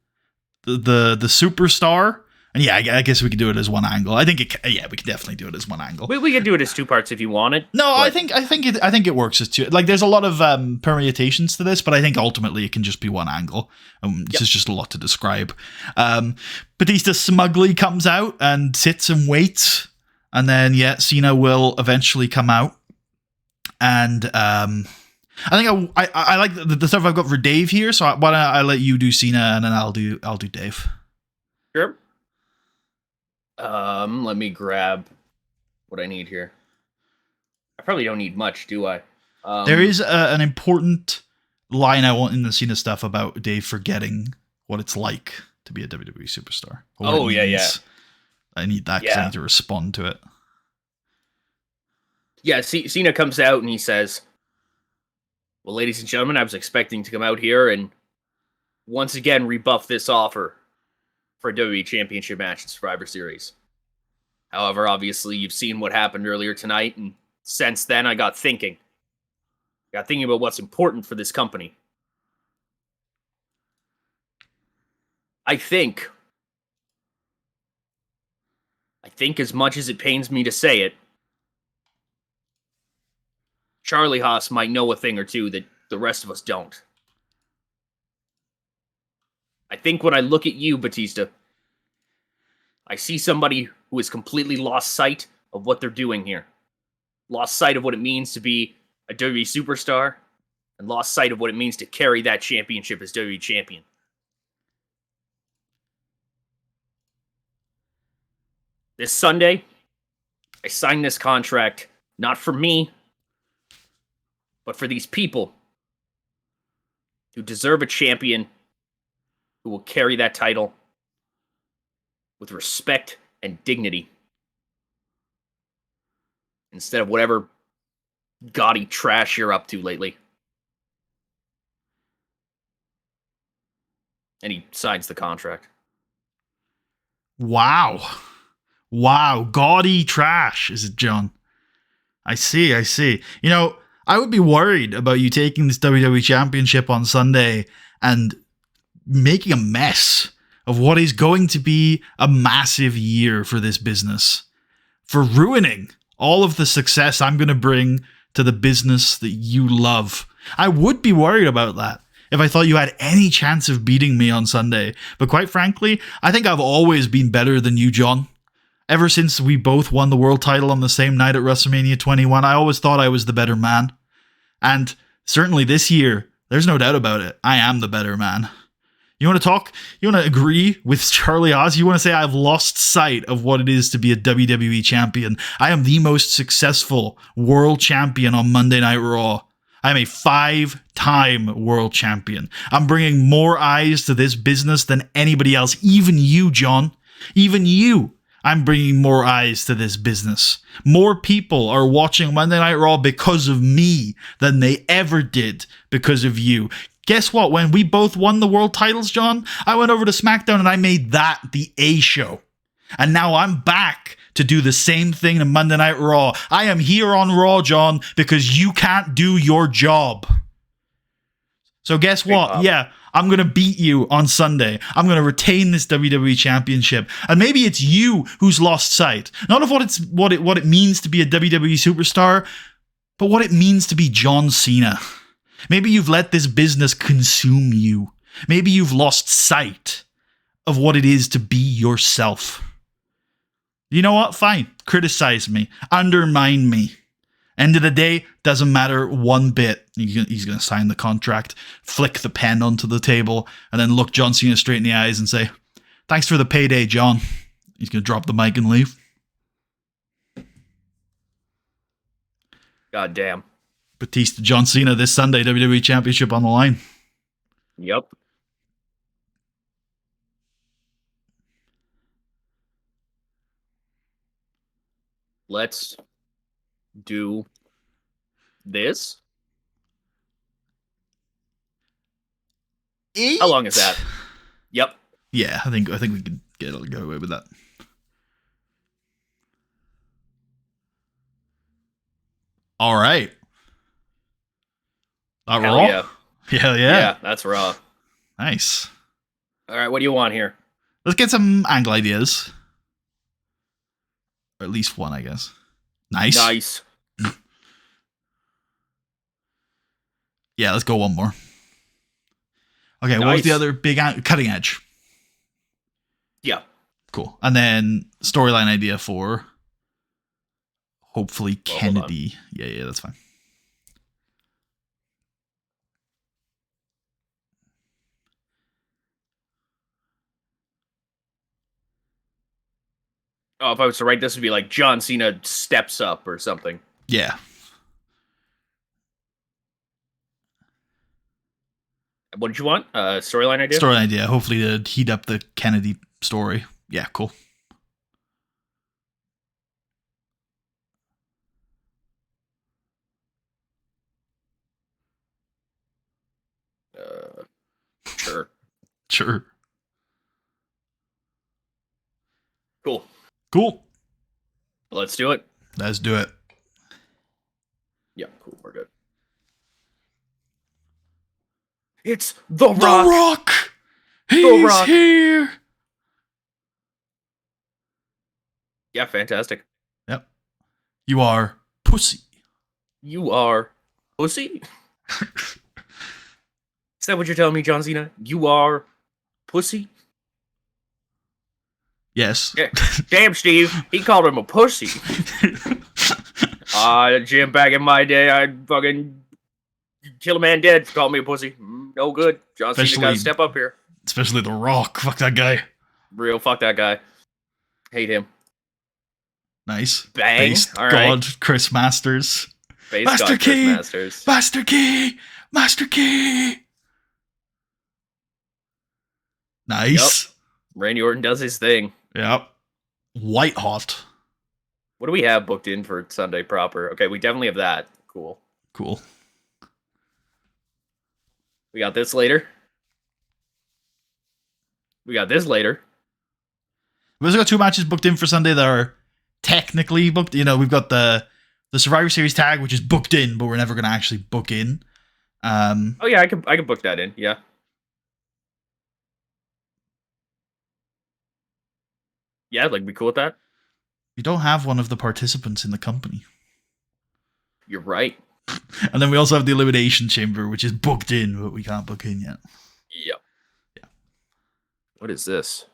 the superstar. And yeah, I guess we could do it as one angle. I think we can definitely do it as one angle. We could do it as 2 parts if you wanted. No, I think it works as 2. Like, there's a lot of permutations to this, but I think ultimately it can just be one angle. This is just a lot to describe. Batista smugly comes out and sits and waits, and then Cena will eventually come out. And I think I like the stuff I've got for Dave here. So why don't I let you do Cena, and then I'll do Dave. Sure. Let me grab what I need here. I probably don't need much, do I? There is an important line I want in the Cena stuff about Dave forgetting what it's like to be a WWE superstar. Or what it means. I need that because I need to respond to it. Yeah, Cena comes out and he says, well, ladies and gentlemen, I was expecting to come out here and once again rebuff this offer for a WWE Championship match in Survivor Series. However, obviously, you've seen what happened earlier tonight, and since then, I got thinking. About what's important for this company. I think as much as it pains me to say it, Charlie Haas might know a thing or two that the rest of us don't. I think when I look at you, Batista, I see somebody who has completely lost sight of what they're doing here. Lost sight of what it means to be a WWE superstar, and lost sight of what it means to carry that championship as WWE champion. This Sunday, I signed this contract not for me, but for these people who deserve a champion who will carry that title with respect and dignity instead of whatever gaudy trash you're up to lately. And he signs the contract. Wow. Gaudy trash, is it, John? I see. You know, I would be worried about you taking this WWE Championship on Sunday and making a mess of what is going to be a massive year for this business. For ruining all of the success I'm going to bring to the business that you love. I would be worried about that if I thought you had any chance of beating me on Sunday. But quite frankly, I think I've always been better than you, John. Ever since we both won the world title on the same night at WrestleMania 21, I always thought I was the better man. And certainly this year, there's no doubt about it. I am the better man. You want to talk? You want to agree with Charlie Haas? You want to say I've lost sight of what it is to be a WWE champion? I am the most successful world champion on Monday Night Raw. I am a 5-time world champion. I'm bringing more eyes to this business than anybody else. Even you, John. Even you. I'm bringing more eyes to this business. More people are watching Monday Night Raw because of me than they ever did because of you. Guess what? When we both won the world titles, John, I went over to SmackDown and I made that the A show. And now I'm back to do the same thing to Monday Night Raw. I am here on Raw, John, because you can't do your job. So guess what? Yeah, I'm going to beat you on Sunday. I'm going to retain this WWE Championship. And maybe it's you who's lost sight. Not of what it means to be a WWE superstar, but what it means to be John Cena. Maybe you've let this business consume you. Maybe you've lost sight of what it is to be yourself. You know what? Fine. Criticize me. Undermine me. End of the day, doesn't matter one bit. He's going to sign the contract, flick the pen onto the table, and then look John Cena straight in the eyes and say, "Thanks for the payday, John." He's going to drop the mic and leave. God damn. Batista, John Cena this Sunday, WWE Championship on the line. Yep. Let's do this. How long is that? Yep. Yeah, I think we could get away with that. All right. Hell Raw? yeah. Hell yeah. Yeah, that's Raw. Nice. All right, what do you want here? Let's get some angle ideas. Or at least one, I guess. Nice. Yeah, let's go one more. Okay, What was the other big cutting edge? Yeah. Cool. And then storyline idea for hopefully Kennedy. Yeah, that's fine. Oh, if I was to write this, would be like John Cena steps up or something. Yeah. What did you want? Storyline idea? Story idea. Hopefully to heat up the Kennedy story. Yeah, cool. Sure. Sure. Cool. Cool. Let's do it. Let's do it. Yeah, cool. We're good. It's The Rock. The Rock! He's Rock. here! Yeah, fantastic. Yep. You are pussy. You are pussy. Is that what you're telling me, John Cena? You are pussy? Yes. Yeah. Damn, Steve. He called him a pussy. Jim, back in my day, I'd fucking kill a man dead for calling me a pussy. No good. John Cena gotta step up here. Especially The Rock. Fuck that guy. Real fuck that guy. Hate him. Nice. Bang. Based All right. God Chris Masters. Base Master God, Key. Chris Masters. Master Key! Master Key! Nice. Randy Orton does his thing. Yep. White hot. What do we have booked in for Sunday proper? Okay, we definitely have that. Cool. Cool. We got this later. We got this later. We've also got 2 matches booked in for Sunday that are technically booked. You know, we've got the Survivor Series tag, which is booked in, but we're never going to actually book in. Oh yeah, I can book that in. Yeah. Yeah, like, be cool with that. You don't have one of the participants in the company. You're right. And then we also have the Elimination Chamber, which is booked in, but we can't book in yet. Yep. Yeah. What is this?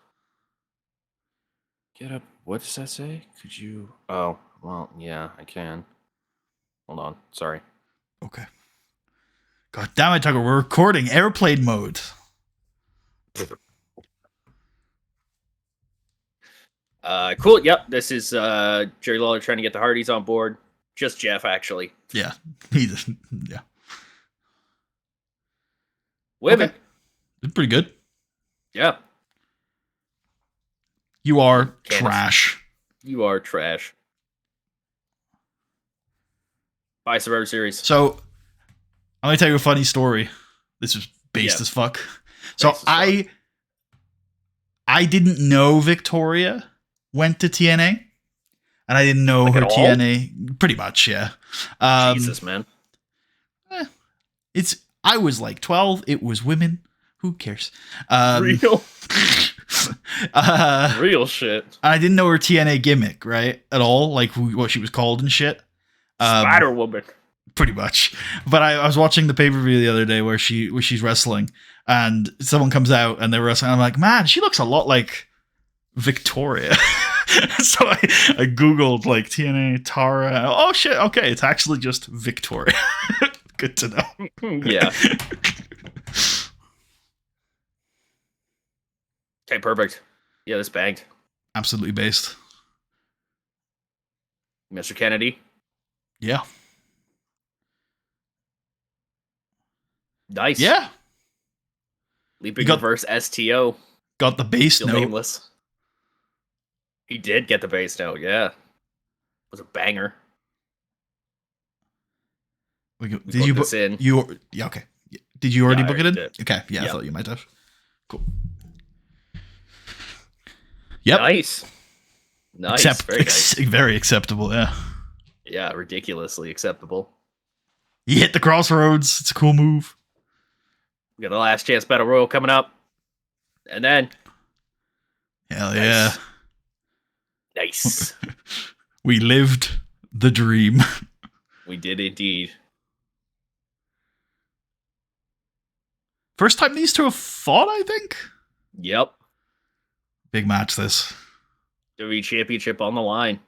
Get up. What does that say? Could you? Oh, well, yeah, I can. Hold on. Sorry. Okay. God damn it, Tucker. We're recording airplane mode. Cool. Yep. This is Jerry Lawler trying to get the Hardys on board. Just Jeff, actually. Yeah. He doesn't. Yeah. Women. Okay. It's pretty good. Yeah. You are Candace. trash. You are trash. Bye, Survivor Series. So, I'm going to tell you a funny story. This is based as fuck. So, I didn't know Victoria went to TNA. And I didn't know her TNA. Pretty much, yeah. Jesus, man. I was like 12. It was women. Who cares? Real shit. I didn't know her TNA gimmick, right? At all. Like what she was called and shit. Spider Woman. Pretty much. But I was watching the pay-per-view the other day where she's wrestling and someone comes out and they're wrestling. I'm like, man, she looks a lot like Victoria. So I Googled like TNA Tara. Oh shit, okay, it's actually just Victoria. Good to know. Yeah. Okay, perfect. Yeah, this banged. Absolutely based. Mr. Kennedy. Yeah. Nice. Yeah. Leaping reverse STO. Got the bass Still note. nameless. He did get the bass note, yeah. It was a banger. Did you book this in? Yeah, okay. Did you already book it in? Did. Okay, yeah, I thought you might have. Cool. Yep. Nice. Very nice. Very acceptable, yeah. Yeah, ridiculously acceptable. You hit the crossroads. It's a cool move. We got the last chance battle royal coming up. And then Hell yeah. Nice. We lived the dream. We did indeed. First time these two have fought, I think. Yep. Big match, this. WWE Championship on the line.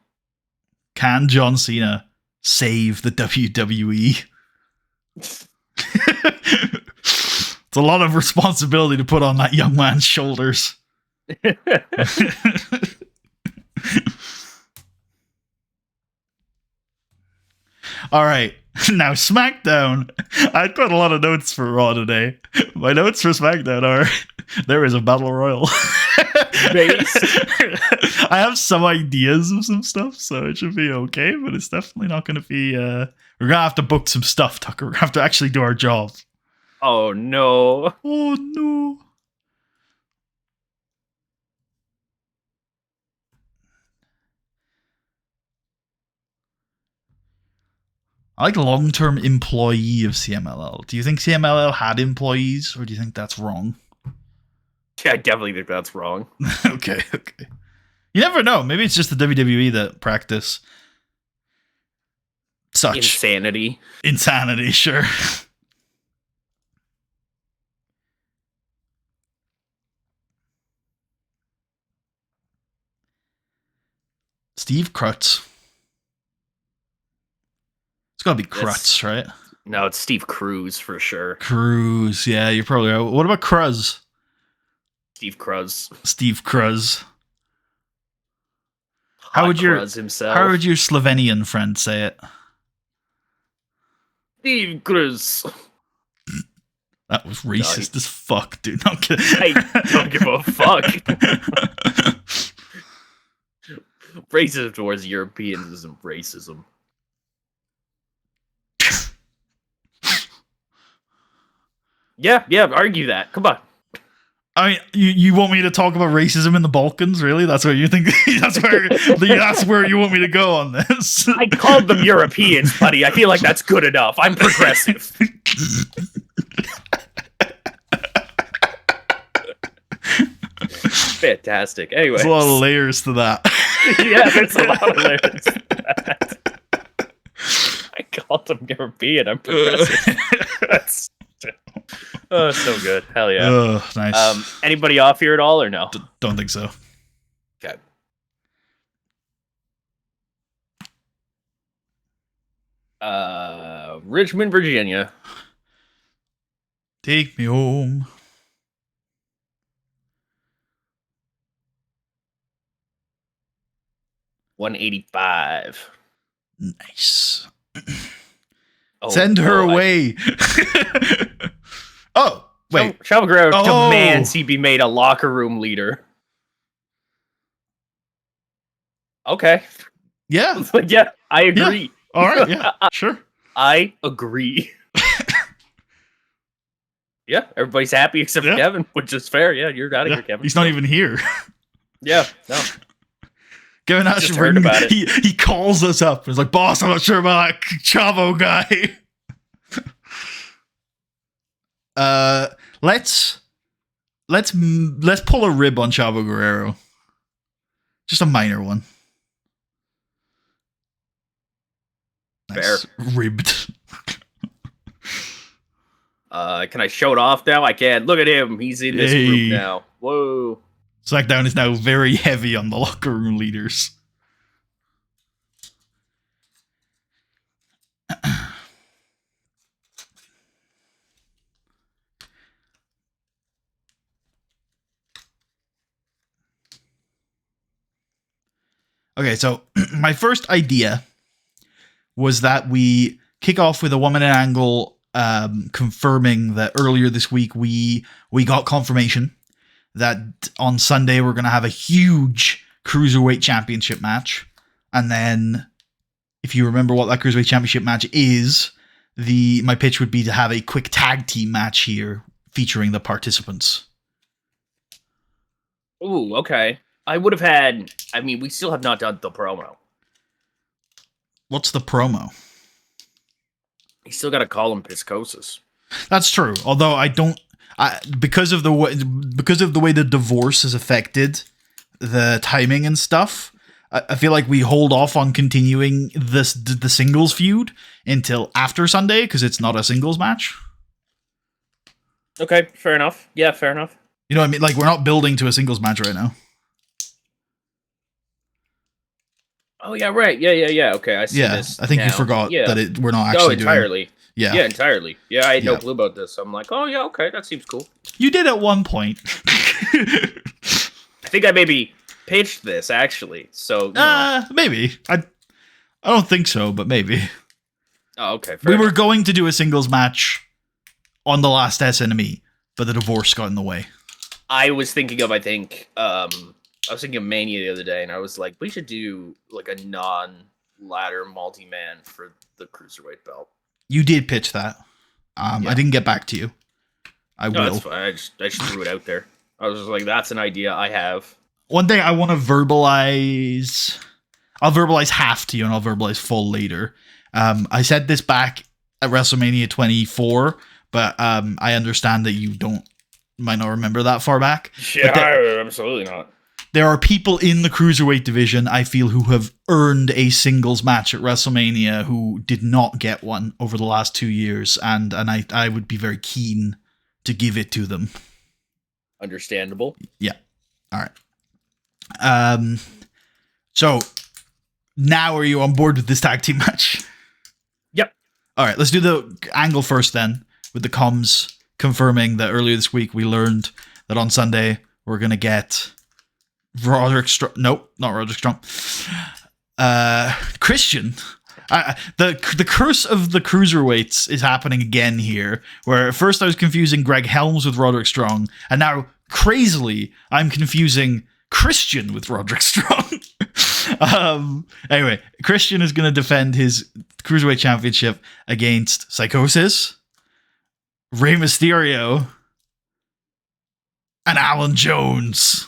Can John Cena save the WWE? It's a lot of responsibility to put on that young man's shoulders. All right. Now, SmackDown. I had quite a lot of notes for Raw today. My notes for SmackDown are there is a battle royal. Base. I have some ideas of some stuff, so it should be okay, but it's definitely not going to be. We're going to have to book some stuff, Tucker. We're going to have to actually do our job. Oh, no. Oh, no. I like long-term employee of CMLL. Do you think CMLL had employees, or do you think that's wrong? Yeah, I definitely think that's wrong. Okay. You never know. Maybe it's just the WWE that practice such Insanity. Sure. Steve Krutz. It's gotta be Krutz, right? No, it's Steve Cruz for sure. Cruz, yeah, you're probably right. What about Cruz? Steve Cruz. Steve Cruz. How would your Slovenian friend say it? Steve Cruz. That was racist as fuck, dude. No, I'm kidding. I don't give a fuck. Racism towards Europeans isn't racism. Yeah, argue that. Come on. I mean, you want me to talk about racism in the Balkans? Really? That's what you think? That's where you want me to go on this? I called them Europeans, buddy. I feel like that's good enough. I'm progressive. Fantastic. Anyway, there's a lot of layers to that. Yeah, there's a lot of layers to that. I called them European. I'm progressive. That's so good. Hell yeah. Oh, nice. Anybody off here at all or no? Don't think so. Okay. Richmond, Virginia. Take me home. $185. Nice. Oh, send her away. Oh, wait. Chavo Guerrero demands he be made a locker room leader. Okay. Yeah. Yeah, I agree. Yeah. All right. Yeah. Sure. I agree. Yeah, everybody's happy except for Kevin, which is fair. Yeah, you're out of here, Kevin. He's not even here. Yeah. No. Kevin has to ring. About it. He calls us up. He's like, "Boss, I'm not sure about that Chavo guy." Let's pull a rib on Chavo Guerrero. Just a minor one. Nice. Fair. Ribbed. Can I show it off now? I can. Look at him. He's in this group now. Whoa. SmackDown is now very heavy on the locker room leaders. Okay, so my first idea was that we kick off with a 1 minute angle confirming that earlier this week we got confirmation that on Sunday we're going to have a huge Cruiserweight Championship match. And then, if you remember what that Cruiserweight Championship match is, my pitch would be to have a quick tag team match here featuring the participants. Ooh, okay. I would have had... I mean, we still have not done the promo. What's the promo? You still got to call him Piscosis. That's true. Although I don't... because of the way the divorce has affected the timing and stuff, I feel like we hold off on continuing the singles feud until after Sunday because it's not a singles match. Okay, fair enough. Yeah, fair enough. You know what I mean? Like, we're not building to a singles match right now. Oh yeah, right. Yeah. Okay, I see this. I think you forgot that we're not actually entirely. doing. Yeah, entirely. Yeah, I had no clue about this. So I'm like, oh yeah, okay, that seems cool. You did at one point. I think I maybe pitched this actually. So maybe I don't think so, but maybe. Oh, okay. We Fair were enough. going to do a singles match on the last SNME, but the divorce got in the way. I was thinking of, I was thinking of Mania the other day, and I was like, we should do like a non-ladder multi-man for the cruiserweight belt. You did pitch that. Yeah. I didn't get back to you. I No, will. that's fine. I just threw it out there. I was just like, that's an idea I have. One thing I want to verbalize. I'll verbalize half to you, and I'll verbalize full later. I said this back at WrestleMania 24, but I understand that you might not remember that far back. Yeah, absolutely not. There are people in the cruiserweight division, I feel, who have earned a singles match at WrestleMania who did not get one over the last 2 years, and I would be very keen to give it to them. Understandable. Yeah. All right. So now are you on board with this tag team match? Yep. All right, let's do the angle first then, with the comms confirming that earlier this week we learned that on Sunday we're going to get Roderick Strong. Nope, not Roderick Strong. Christian. The curse of the cruiserweights is happening again here, where at first I was confusing Greg Helms with Roderick Strong, and now, crazily, I'm confusing Christian with Roderick Strong. Anyway, Christian is going to defend his Cruiserweight Championship against Psychosis, Rey Mysterio, and Alan Jones.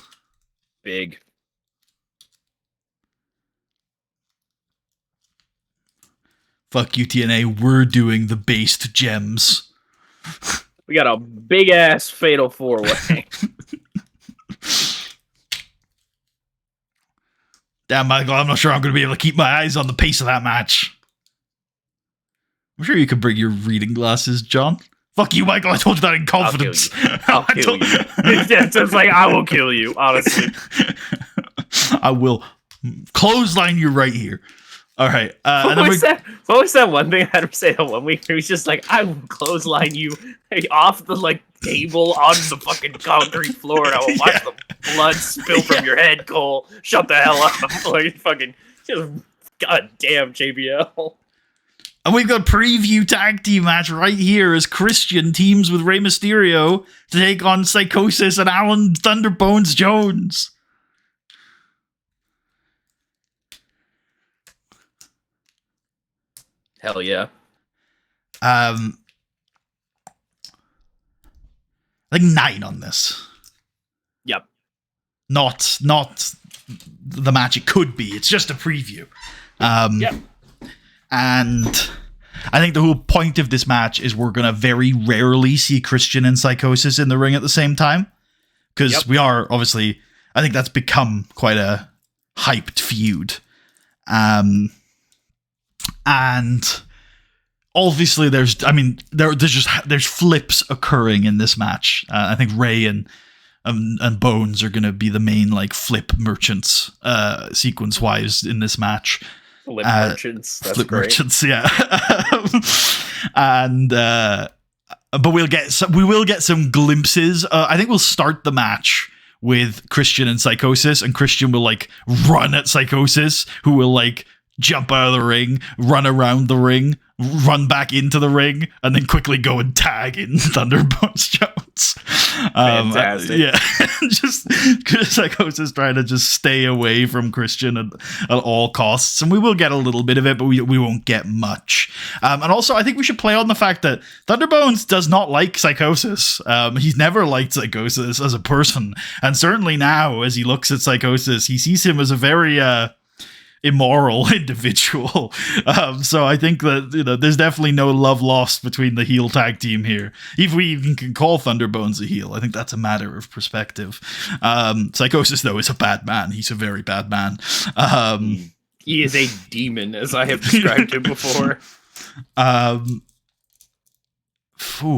Big. Fuck you, TNA. We're doing the based gems. We got a big ass fatal 4-way. Damn, Michael, I'm not sure I'm going to be able to keep my eyes on the pace of that match. I'm sure you can bring your reading glasses, John. Fuck you, Michael. I told you that in confidence. I'll kill you. It's just like, I will kill you, honestly. I will clothesline you right here. All right. What was that one thing I had to say that 1 week? It was just like, I will clothesline you off the table onto the fucking concrete floor, and I will watch the blood spill from your head, Cole. Shut the hell up. Like, fucking, just, goddamn, JBL. And we've got a preview tag team match right here as Christian teams with Rey Mysterio to take on Psychosis and Alan Thunderbones Jones. Hell yeah. I think 9 on this. Yep. Not the match it could be. It's just a preview. Yep. And I think the whole point of this match is we're going to very rarely see Christian and Psychosis in the ring at the same time. Because we are, obviously, I think that's become quite a hyped feud. And obviously there's flips occurring in this match. I think Ray and Bones are going to be the main flip merchants sequence wise in this match. Flip merchants. That's flip great. merchants, yeah. And but we will get some glimpses. I think we'll start the match with Christian and Psychosis, and Christian will run at Psychosis, who will jump out of the ring, run around the ring, run back into the ring, and then quickly go and tag in Thunderbones Jones. Fantastic. Yeah, just Psychosis trying to just stay away from Christian at all costs, and we will get a little bit of it, but we won't get much. And also, I think we should play on the fact that Thunderbones does not like Psychosis. He's never liked Psychosis as a person, and certainly now, as he looks at Psychosis, he sees him as a very immoral individual. So I think that there's definitely no love lost between the heel tag team here. If we even can call Thunderbones a heel, I think that's a matter of perspective. Psychosis, though, is a bad man. He's a very bad man. He is a demon, as I have described him before.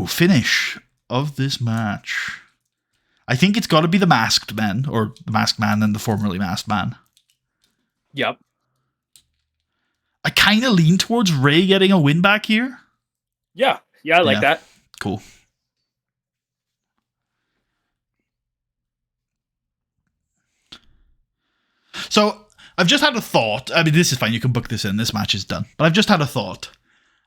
Finish of this match. I think it's got to be the Masked Man, or the Masked Man and the formerly Masked Man. Yep. I kind of lean towards Ray getting a win back here. Yeah, I like that. Cool. So, I've just had a thought. I mean, this is fine. You can book this in. This match is done. But I've just had a thought.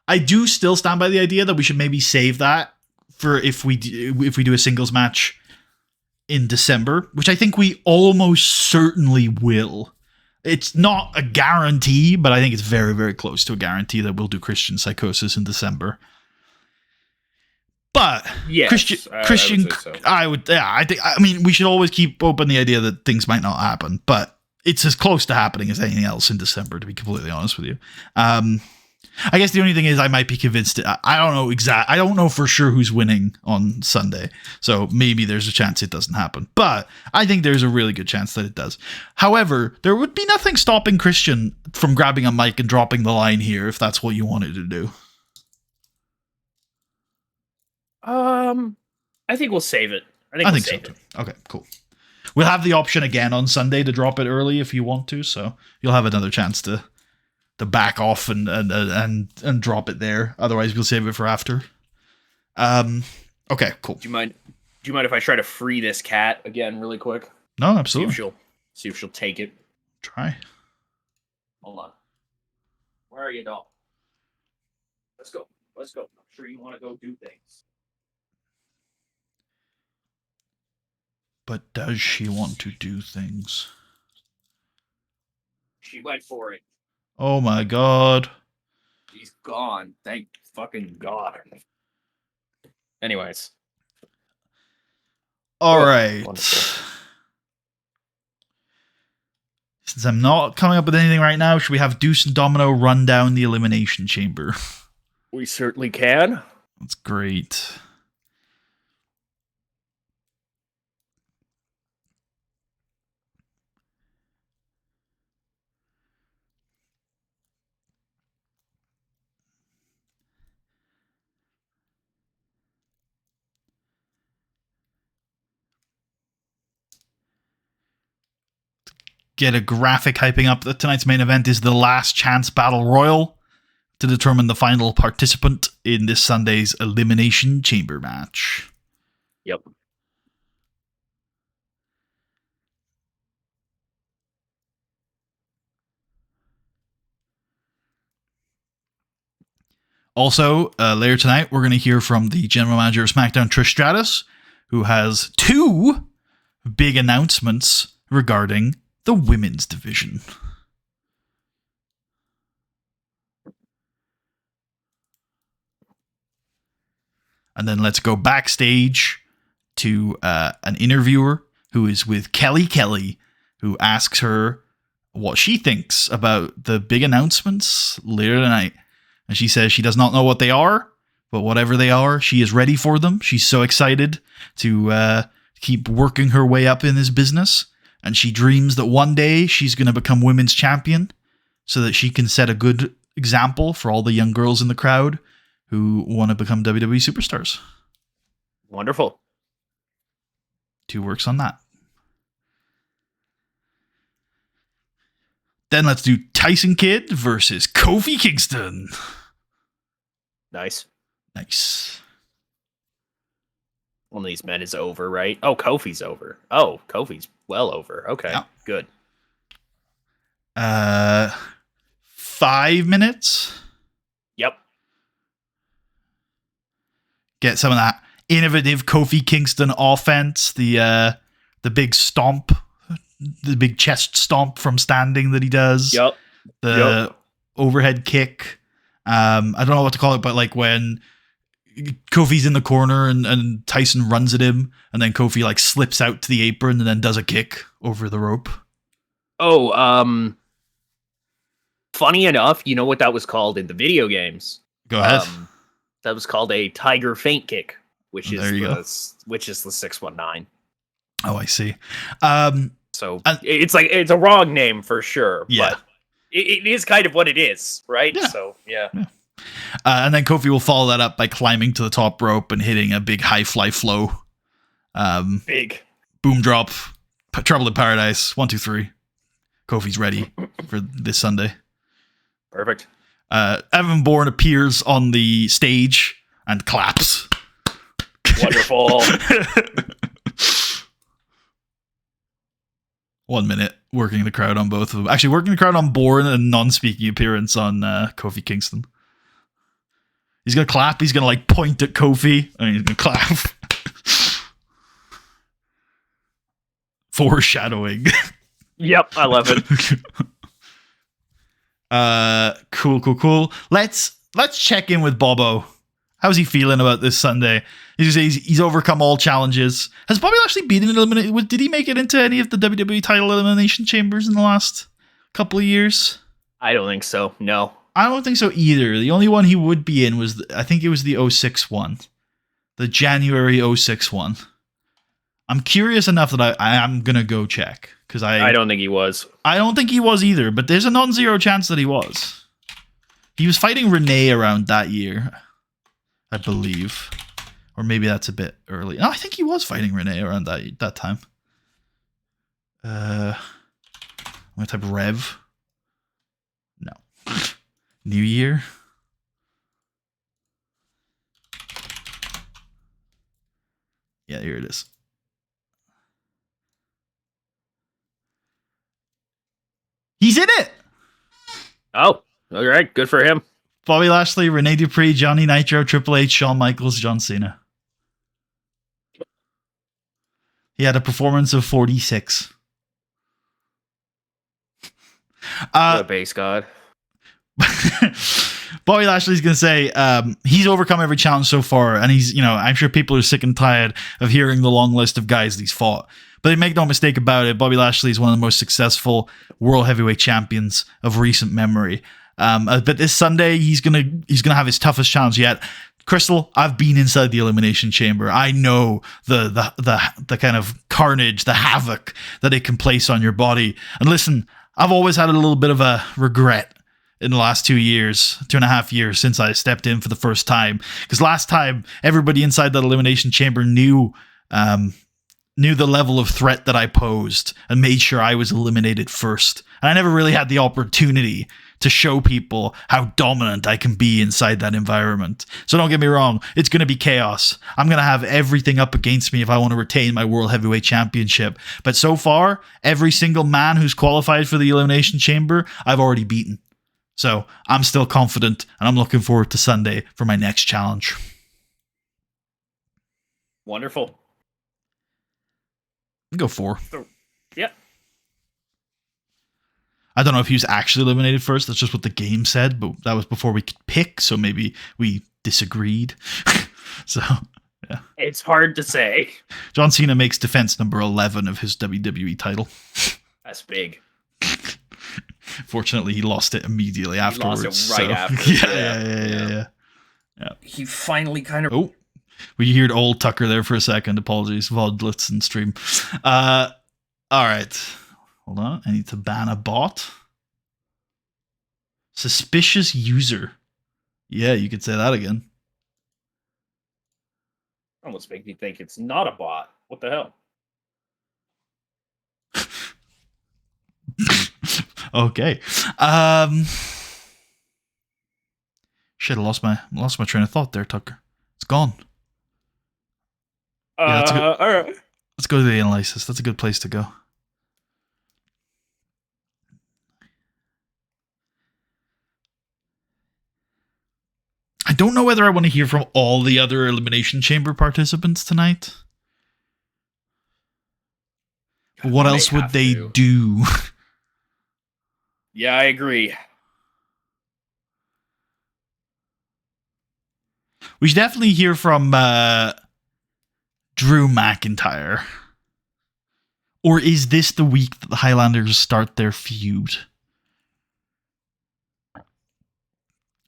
I do still stand by the idea that we should maybe save that for if we do a singles match in December, which I think we almost certainly will. It's not a guarantee, but I think it's very, very close to a guarantee that we'll do Christian Psychosis in December. But yes, Christian, I would say so. I mean, we should always keep open the idea that things might not happen, but it's as close to happening as anything else in December, to be completely honest with you. I guess the only thing is I might be convinced. I don't know I don't know for sure who's winning on Sunday. So maybe there's a chance it doesn't happen. But I think there's a really good chance that it does. However, there would be nothing stopping Christian from grabbing a mic and dropping the line here if that's what you wanted to do. I think we'll save it. I think we'll save so it. Too. Okay, cool. We'll have the option again on Sunday to drop it early if you want to. So you'll have another chance to back off and drop it there. Otherwise, we'll save it for after. Okay, cool. Do you mind if I try to free this cat again really quick? No, absolutely. See if she'll take it. Try. Hold on. Where are you, doll? Let's go. I'm sure you want to go do things. But does she want to do things? She went for it. Oh my god. She's gone. Thank fucking God. Anyways. All right. Wonderful. Since I'm not coming up with anything right now, should we have Deuce and Domino run down the Elimination Chamber? We certainly can. That's great. Get a graphic hyping up that tonight's main event is the Last Chance Battle Royal to determine the final participant in this Sunday's Elimination Chamber match. Yep. Also, later tonight, we're going to hear from the general manager of SmackDown, Trish Stratus, who has 2 big announcements regarding the women's division. And then let's go backstage to an interviewer who is with Kelly, who asks her what she thinks about the big announcements later tonight. And she says she does not know what they are, but whatever they are, she is ready for them. She's so excited to keep working her way up in this business. And she dreams that one day she's going to become women's champion so that she can set a good example for all the young girls in the crowd who want to become WWE superstars. Wonderful. 2 works on that. Then let's do Tyson Kidd versus Kofi Kingston. Nice. One of these men is over, right? Oh, Kofi's over. Oh, Kofi's well over. Okay, yeah. Good. 5 minutes. Yep. Get some of that innovative Kofi Kingston offense. The big stomp, the big chest stomp from standing that he does. Yep. The overhead kick. I don't know what to call it, but like when Kofi's in the corner and Tyson runs at him, and then Kofi like slips out to the apron and then does a kick over the rope. Oh, funny enough, you know what that was called in the video games? Go ahead. That was called a tiger feint kick, which is the 619. Oh, I see. So it's a wrong name for sure. Yeah. But it is kind of what it is, right? Yeah. So, yeah. And then Kofi will follow that up by climbing to the top rope and hitting a big high fly flow. Big. Boom drop. Trouble in Paradise. 1, 2, 3. Kofi's ready for this Sunday. Perfect. Evan Bourne appears on the stage and claps. Wonderful. 1 minute working the crowd on both of them. Actually, working the crowd on Bourne and non-speaking appearance on Kofi Kingston. He's gonna clap. He's gonna like point at Kofi, and he's gonna clap. Foreshadowing. Yep, I love it. Cool. Let's check in with Bobo. How's he feeling about this Sunday? He's overcome all challenges. Has Bobby Lashley been eliminated? Did he make it into any of the WWE title elimination chambers in the last couple of years? I don't think so. No. I don't think so either. The only one he would be in was, I think it was the 06 one. The January 06 one. I'm curious enough that I am going to go check. Because I don't think he was. I don't think he was either, but there's a non-zero chance that he was. He was fighting Renee around that year, I believe. Or maybe that's a bit early. No, I think he was fighting Renee around that time. I'm going to type Rev. No. New Year. Yeah, here it is. He's in it! Oh, all right. Good for him. Bobby Lashley, Rene Dupree, Johnny Nitro, Triple H, Shawn Michaels, John Cena. He had a performance of 46. What a base god. Bobby Lashley's going to say he's overcome every challenge so far, and he's, I'm sure people are sick and tired of hearing the long list of guys that he's fought. But make no mistake about it, Bobby Lashley is one of the most successful world heavyweight champions of recent memory. But this Sunday, he's gonna have his toughest challenge yet. Crystal, I've been inside the Elimination Chamber. I know the kind of carnage, the havoc that it can place on your body. And listen, I've always had a little bit of a regret in the last 2.5 years since I stepped in for the first time. Because last time, everybody inside that Elimination Chamber knew the level of threat that I posed and made sure I was eliminated first. And I never really had the opportunity to show people how dominant I can be inside that environment. So don't get me wrong, it's going to be chaos. I'm going to have everything up against me if I want to retain my World Heavyweight Championship. But so far, every single man who's qualified for the Elimination Chamber, I've already beaten. So I'm still confident, and I'm looking forward to Sunday for my next challenge. Wonderful. Go 4. Yeah. I don't know if he was actually eliminated first. That's just what the game said, but that was before we could pick, so maybe we disagreed. So, yeah. It's hard to say. John Cena makes defense number 11 of his WWE title. That's big. Fortunately, he lost it immediately afterwards. He lost it right after. Yeah. He finally kind of... Oh, we heard old Tucker there for a second. Apologies, Vodlitz and stream. All right. Hold on. I need to ban a bot. Suspicious user. Yeah, you could say that again. Almost make me think it's not a bot. What the hell? Okay. Shit, I lost my train of thought there, Tucker. It's gone. Yeah, all right. Let's go to the analysis. That's a good place to go. I don't know whether I want to hear from all the other Elimination Chamber participants tonight. But what else would they do? Yeah, I agree. We should definitely hear from Drew McIntyre. Or is this the week that the Highlanders start their feud?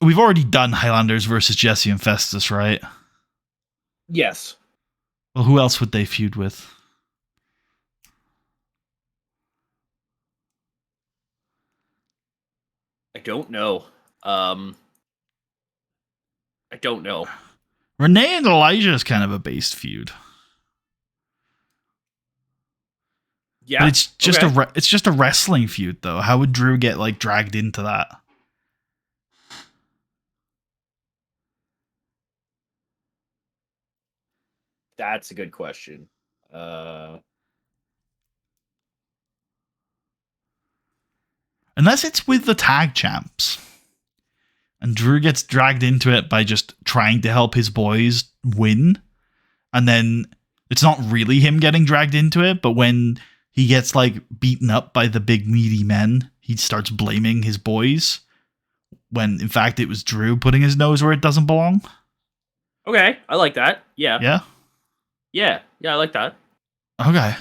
We've already done Highlanders versus Jesse and Festus, right? Yes. Well, who else would they feud with? I don't know. I don't know. Renee and Elijah is kind of a based feud. Yeah, but it's just it's just a wrestling feud, though. How would Drew get like dragged into that? That's a good question. Unless it's with the tag champs. and Drew gets dragged into it by just trying to help his boys win. And then it's not really him getting dragged into it, but when he gets like beaten up by the big meaty men, he starts blaming his boys, when in fact it was Drew putting his nose where it doesn't belong. Okay, I like that. Yeah. Yeah? Yeah, I like that. Okay.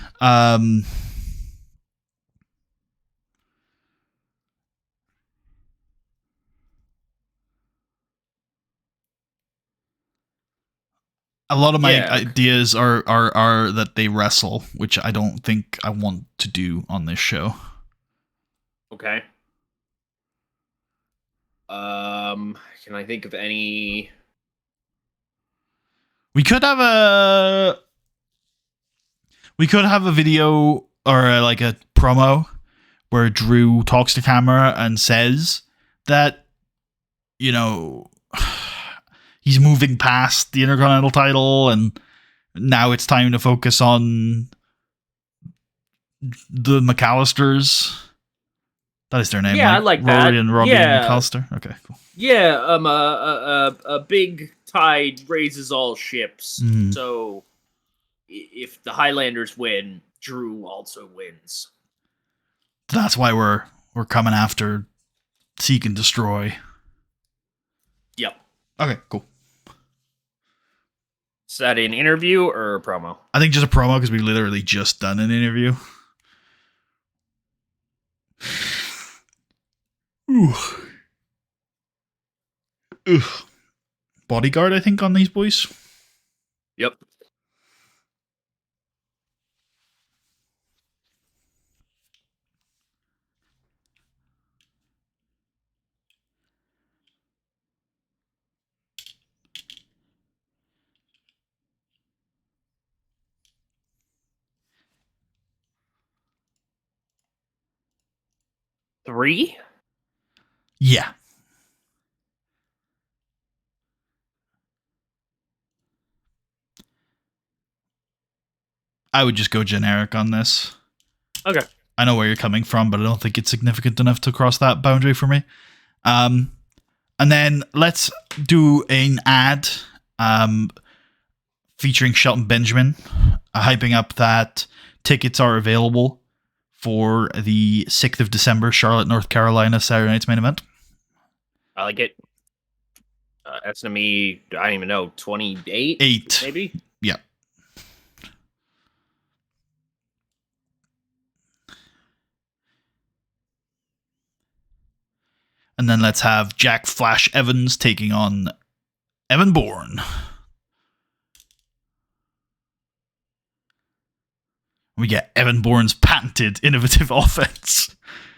A lot of my ideas are that they wrestle, which I don't think I want to do on this show. Okay. Can I think of any? We could have a video or like a promo where Drew talks to camera and says that, you know, he's moving past the Intercontinental title and now it's time to focus on the McAllisters. That is their name. Yeah, right? I like Rory that. and Robbie McAllister. Okay, cool. Yeah, a big tide raises all ships. Mm. So if the Highlanders win, Drew also wins. That's why we're coming after Seek and Destroy. Yep. Okay, cool. Is that an interview or a promo? I think just a promo because we literally just done an interview. Ooh. Ooh. Bodyguard, I think, on these boys. Yep. Three? Yeah. I would just go generic on this. Okay. I know where you're coming from, but I don't think it's significant enough to cross that boundary for me. And then let's do an ad featuring Shelton Benjamin, hyping up that tickets are available for the 6th of December, Charlotte, North Carolina, Saturday night's main event. I like it. That's to me, I don't even know, 28? 8. Maybe? Yeah. And then let's have Jack Flash Evans taking on Evan Bourne. We get Evan Bourne's patented innovative offense.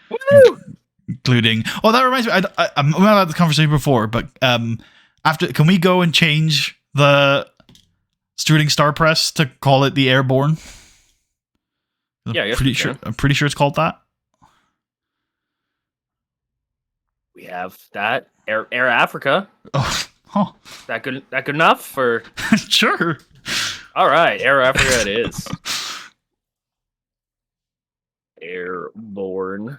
Woo! Including... Oh, that reminds me. We might have had the conversation before, but can we go and change the Shooting Star Press to call it the Airborne? Yeah, I'm pretty sure it's called that. We have that. Air Africa. Oh, huh. That good enough? Or sure. All right, Air Africa it is. Airborne.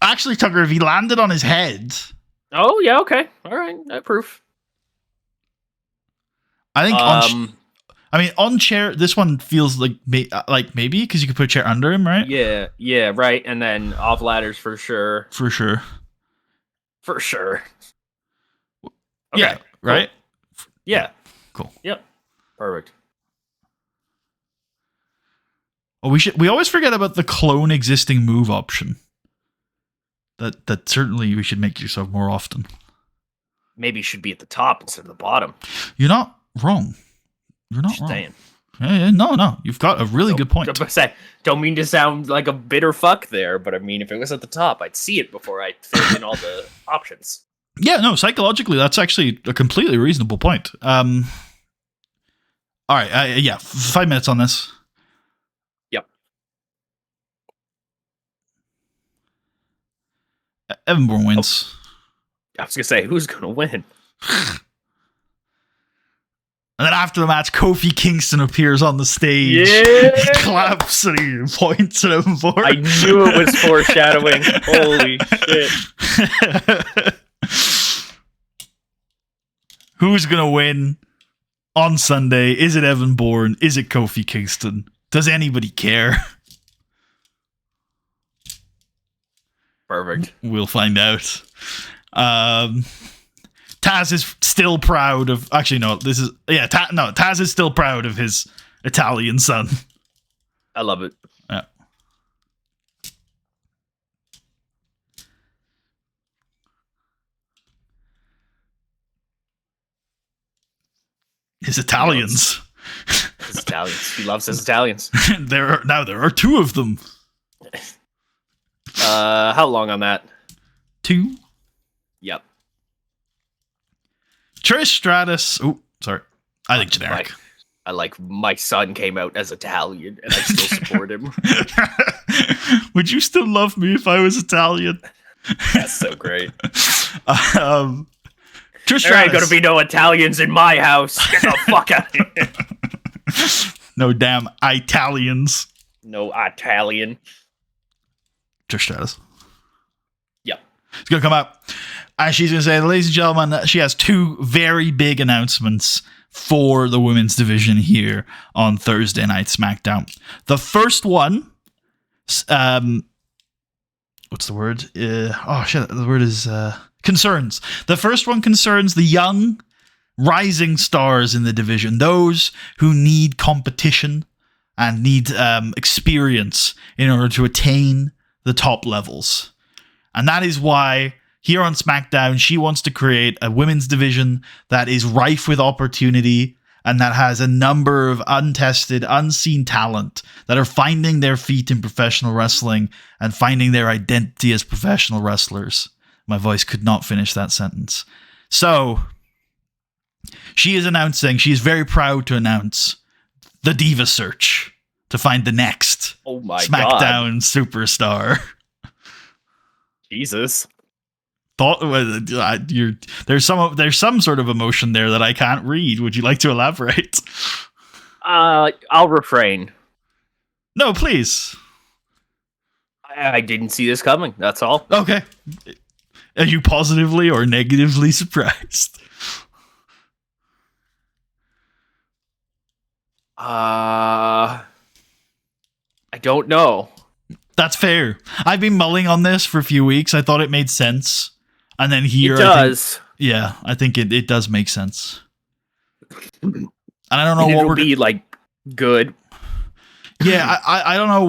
Actually, Tucker, if he landed on his head... Oh, yeah, okay. All right, that proof. I think on chair, this one feels like maybe because you could put a chair under him, right? Yeah, right. And then off ladders for sure. For sure. Okay, yeah, right? Cool. Yeah. Cool. Yep. Perfect. Oh, we always forget about the clone existing move option. That certainly we should make use of more often. Maybe it should be at the top instead of the bottom. You're not wrong. You're not wrong. Saying. Yeah, no. You've got a really good point. Don't mean to sound like a bitter fuck there, but I mean, if it was at the top, I'd see it before I filled in all the options. Yeah, no, psychologically, that's actually a completely reasonable point. All right, 5 minutes on this. Yep. Evan Bourne wins. I was gonna say, who's gonna win? And then after the match, Kofi Kingston appears on the stage. Yeah. He claps and he points at him for I knew it was foreshadowing. Holy shit. Who's going to win on Sunday? Is it Evan Bourne? Is it Kofi Kingston? Does anybody care? Perfect. We'll find out. Taz is still proud of... Actually, no. Taz is still proud of his Italian son. I love it. Yeah. His Italians. His Italians. He loves his Italians. There are two of them. How long on that? 2. Yep. Trish Stratus. Oh, sorry. I think generic. I like my son came out as Italian and I still support him. Would you still love me if I was Italian? That's so great. Trish There Stratus. ain't gonna be no Italians in my house. Get the fuck out of here. No damn Italians. No Italian. Trish Stratus. Yep. It's going to come out. And she's going to say, ladies and gentlemen, she has 2 very big announcements for the women's division here on Thursday Night SmackDown. The first one, what's the word? The word is concerns. The first one concerns the young rising stars in the division, those who need competition and need experience in order to attain the top levels. And that is why here on SmackDown, she wants to create a women's division that is rife with opportunity and that has a number of untested, unseen talent that are finding their feet in professional wrestling and finding their identity as professional wrestlers. My voice could not finish that sentence. So, she is very proud to announce the Diva Search to find the next SmackDown superstar. Jesus. There's some sort of emotion there that I can't read. Would you like to elaborate? I'll refrain. No, please. I didn't see this coming. That's all. Okay. Are you positively or negatively surprised? I don't know. That's fair. I've been mulling on this for a few weeks. I thought it made sense. And then here... It does. I think it does make sense. And I don't know what we're... be, like, good. Yeah, I don't know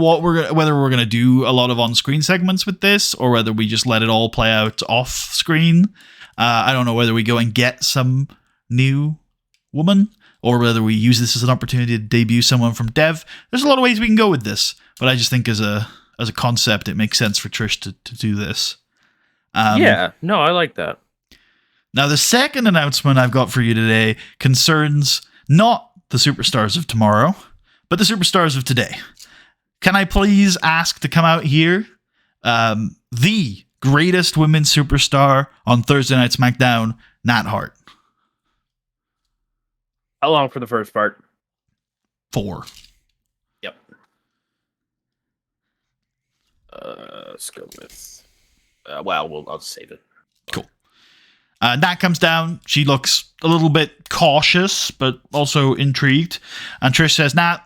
whether we're going to do a lot of on-screen segments with this or whether we just let it all play out off-screen. I don't know whether we go and get some new woman or whether we use this as an opportunity to debut someone from Dev. There's a lot of ways we can go with this, but I just think as a concept, it makes sense for Trish to do this. I like that. Now, the second announcement I've got for you today concerns not the superstars of tomorrow, but the superstars of today. Can I please ask to come out here? The greatest women's superstar on Thursday Night SmackDown, Nat Hart. How long for the first part? 4. Yep. Let's go with... I'll save it. Cool. Nat comes down. She looks a little bit cautious, but also intrigued. And Trish says, Nat,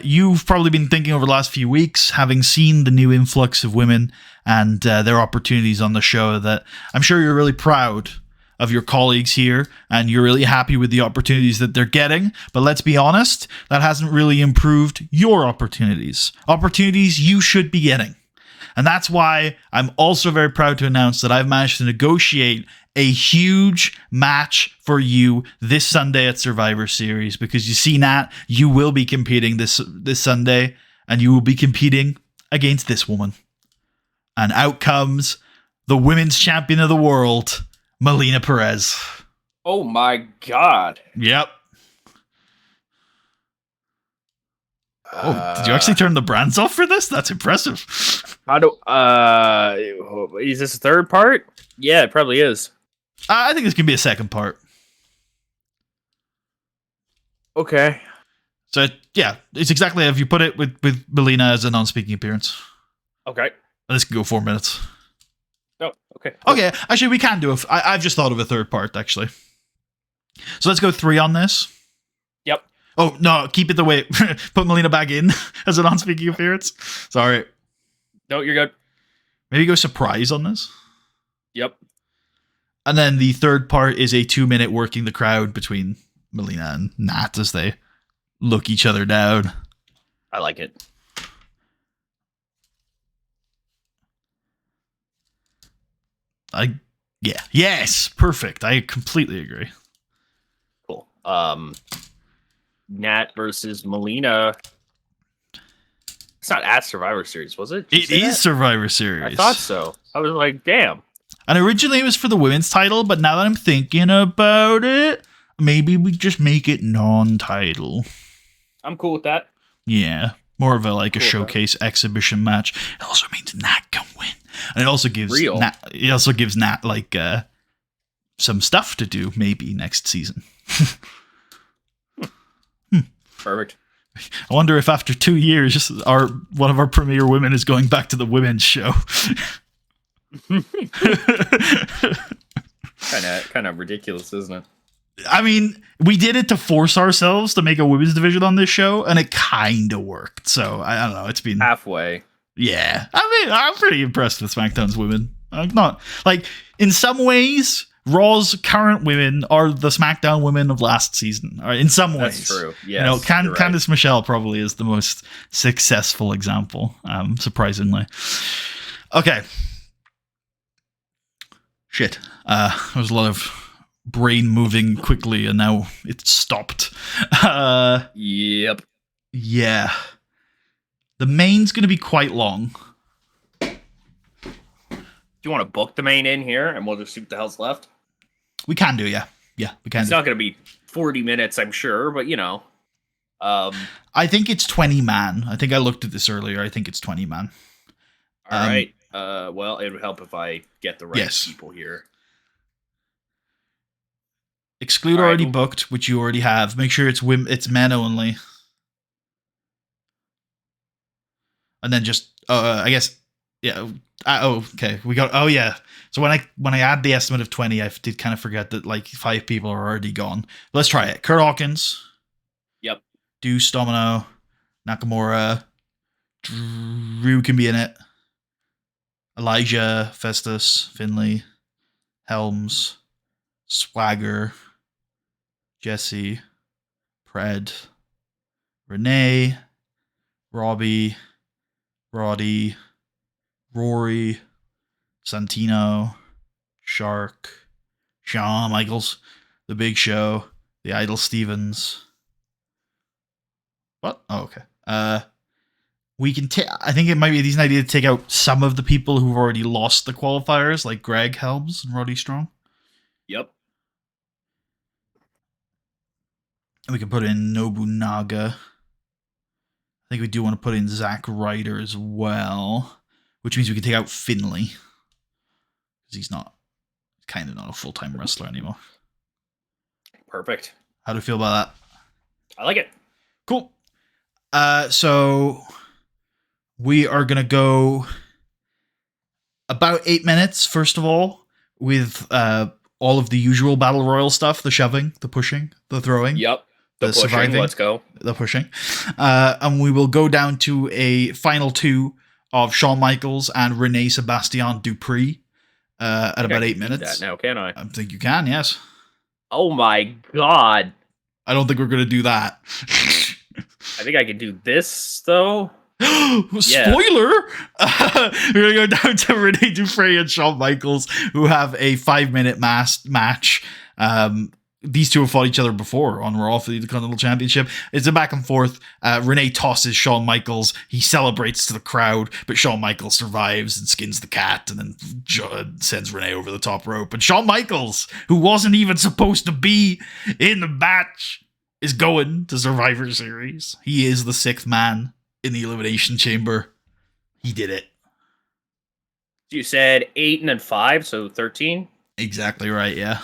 you've probably been thinking over the last few weeks, having seen the new influx of women and their opportunities on the show, that I'm sure you're really proud of your colleagues here and you're really happy with the opportunities that they're getting. But let's be honest, that hasn't really improved your opportunities you should be getting. And that's why I'm also very proud to announce that I've managed to negotiate a huge match for you this Sunday at Survivor Series, because you see, Nat, you will be competing this Sunday, and you will be competing against this woman. And out comes the women's champion of the world, Melina Perez. Oh my god. Yep. Oh, did you actually turn the brands off for this? That's impressive. Is this a third part? Yeah, it probably is. I think this can be a second part. Okay. So yeah, it's exactly if you put it with Melina as a non-speaking appearance. Okay. This can go 4 minutes. Oh, okay. Cool. Okay, actually, we can do it. I've just thought of a third part, actually. So let's go 3 on this. Yep. Oh, no, keep it the way. Put Melina back in as a non-speaking appearance. Sorry. No, you're good. Maybe go surprise on this. Yep. And then the third part is a 2-minute working the crowd between Melina and Nat as they look each other down. I like it. Yes, perfect. I completely agree. Cool. Nat versus Melina. It's not at Survivor Series, was it? It is Survivor Series. I thought so. I was like, damn. And originally it was for the women's title, but now that I'm thinking about it, maybe we just make it non-title. I'm cool with that. Yeah, more of a Cool showcase exhibition match. It also means Nat can win, and it also gives Real. Nat some stuff to do maybe next season. Perfect. I wonder if after 2 years, one of our premier women is going back to the women's show. Kind of ridiculous, isn't it? I mean, we did it to force ourselves to make a women's division on this show, and it kind of worked. So I don't know. It's been halfway. Yeah, I mean, I'm pretty impressed with SmackDown's women. I'm not in some ways, Raw's current women are the SmackDown women of last season. Or in some ways, that's true. Yes, Candice Michelle probably is the most successful example. Surprisingly. Okay. Shit. There was a lot of brain moving quickly, and now it's stopped. Yep. Yeah. The main's going to be quite long. Do you want to book the main in here, and we'll just see what the hell's left? We can do, yeah. Yeah, we can. It's not going to be 40 minutes, I'm sure, but I think it's 20 man. I think I looked at this earlier. I think it's 20 man. All right. Well, it would help if I get the right people here. Exclude already booked, which you already have. Make sure it's men only. And then just, I guess, yeah. Okay. We got. Oh yeah. So when I add the estimate of 20, I did kind of forget that 5 people are already gone. Let's try it. Kurt Hawkins. Yep. Deuce, Domino, Nakamura. Drew can be in it. Elijah, Festus, Finley, Helms, Swagger, Jesse, Pred, Renee, Robbie, Roddy, Rory, Santino, Shark, Shawn Michaels, The Big Show, The Idol Stevens. What? Oh, okay. We can I think it might be a decent idea to take out some of the people who've already lost the qualifiers, like Greg Helms and Roddy Strong. Yep. And we can put in Nobunaga. I think we do want to put in Zack Ryder as well, which means we can take out Finley. Because he's kind of not a full-time wrestler anymore. Perfect. How do you feel about that? I like it. Cool. So we are going to go about 8 minutes, first of all, with all of the usual Battle Royal stuff, the shoving, the pushing, the throwing. Yep. The pushing, surviving. Let's go. The pushing. And we will go down to a final 2 of Shawn Michaels and Renee Sebastian Dupree at about 8 minutes. That now, can I? I think you can, yes. Oh my god. I don't think we're going to do that. I think I can do this, though. Spoiler! We're going to go down to Renee Dupree and Shawn Michaels, who have a 5-minute match. These two have fought each other before on Raw for the Intercontinental Championship. It's a back and forth. Renee tosses Shawn Michaels. He celebrates to the crowd, but Shawn Michaels survives and skins the cat and then sends Renee over the top rope. And Shawn Michaels, who wasn't even supposed to be in the match, is going to Survivor Series. He is the 6th man in the Elimination Chamber. He did it. You said 8 and then 5, so 13? Exactly right, yeah.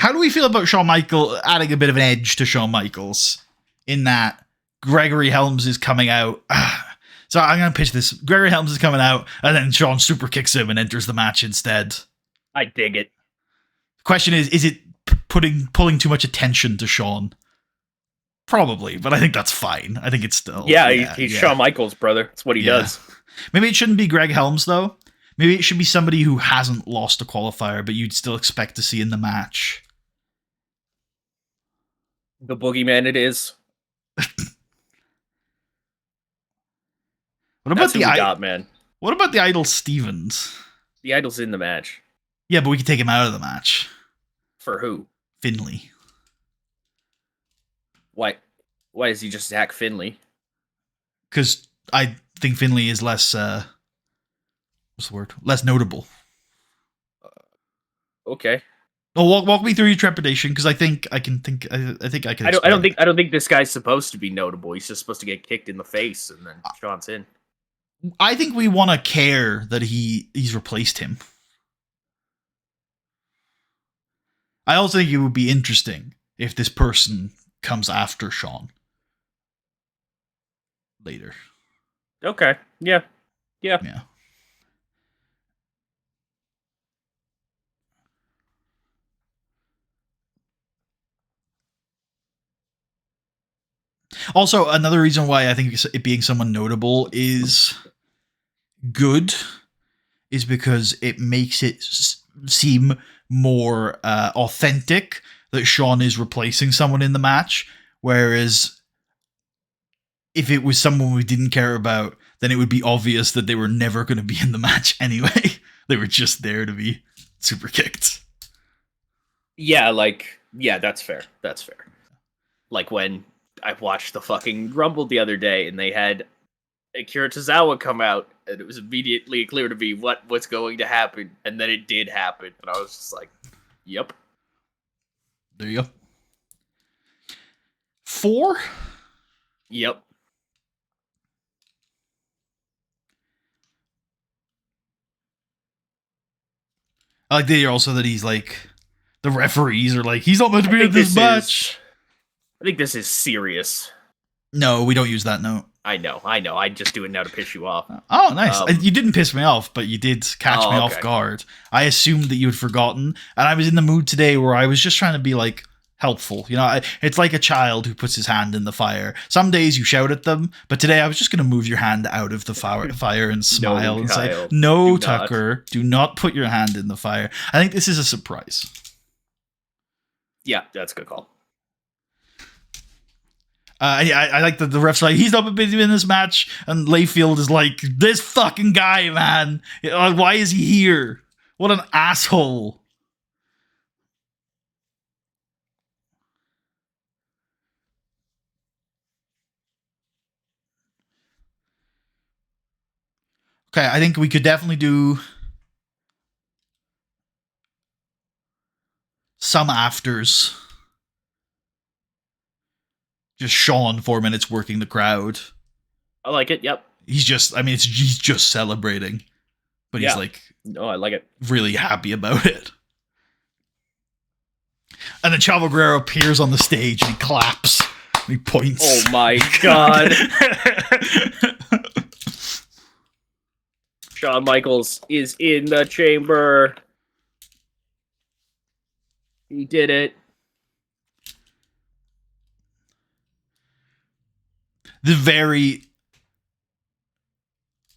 How do we feel about Shawn Michaels adding a bit of an edge to Shawn Michaels in that Gregory Helms is coming out? So I'm going to pitch this. Gregory Helms is coming out, and then Shawn super kicks him and enters the match instead. I dig it. Question is it pulling too much attention to Shawn? Probably, but I think that's fine. I think it's still... He's Shawn Michaels, brother. That's what he does. Maybe it shouldn't be Greg Helms, though. Maybe it should be somebody who hasn't lost a qualifier, but you'd still expect to see in the match. The boogeyman it is. What about man? What about the Idol Stevens? The Idol's in the match. Yeah, but we could take him out of the match. For who? Finley. Why is he just Zach Finley? Because I think Finley is less... what's the word? Less notable. Okay. Oh, walk me through your trepidation, because I think I can. I don't think this guy's supposed to be notable. He's just supposed to get kicked in the face, and then Shawn's in. I think we want to care that he's replaced him. I also think it would be interesting if this person comes after Shawn later. Okay. Yeah. Also, another reason why I think it being someone notable is good is because it makes it seem more authentic that Shawn is replacing someone in the match, whereas if it was someone we didn't care about, then it would be obvious that they were never going to be in the match anyway. They were just there to be super kicked. Yeah, that's fair. That's fair. Like when I watched the fucking Rumble the other day, and they had Akira Tozawa come out, and it was immediately clear to me what's going to happen, and then it did happen, and I was just like, "Yep." There you go. 4. Yep. I like the also that he's like the referees are like he's not meant to be in this match. I think this is serious. No, we don't use that note. I know. I just do it now to piss you off. Oh, nice. You didn't piss me off, but you did catch me off guard. I assumed that you had forgotten, and I was in the mood today where I was just trying to be like helpful. You know, it's like a child who puts his hand in the fire. Some days you shout at them, but today I was just going to move your hand out of the fire and smile and say, "No, Tucker, do not put your hand in the fire." I think this is a surprise. Yeah, that's a good call. I like that the ref's like, he's not been in this match, and Layfield is like, this fucking guy, man. Why is he here? What an asshole. Okay, I think we could definitely do some afters. Just Shawn 4 minutes working the crowd. I like it. Yep. He's just celebrating, but he's like, oh, I like it. Really happy about it. And then Chavo Guerrero appears on the stage and he claps. And he points. Oh my god. Shawn Michaels is in the chamber. He did it. The very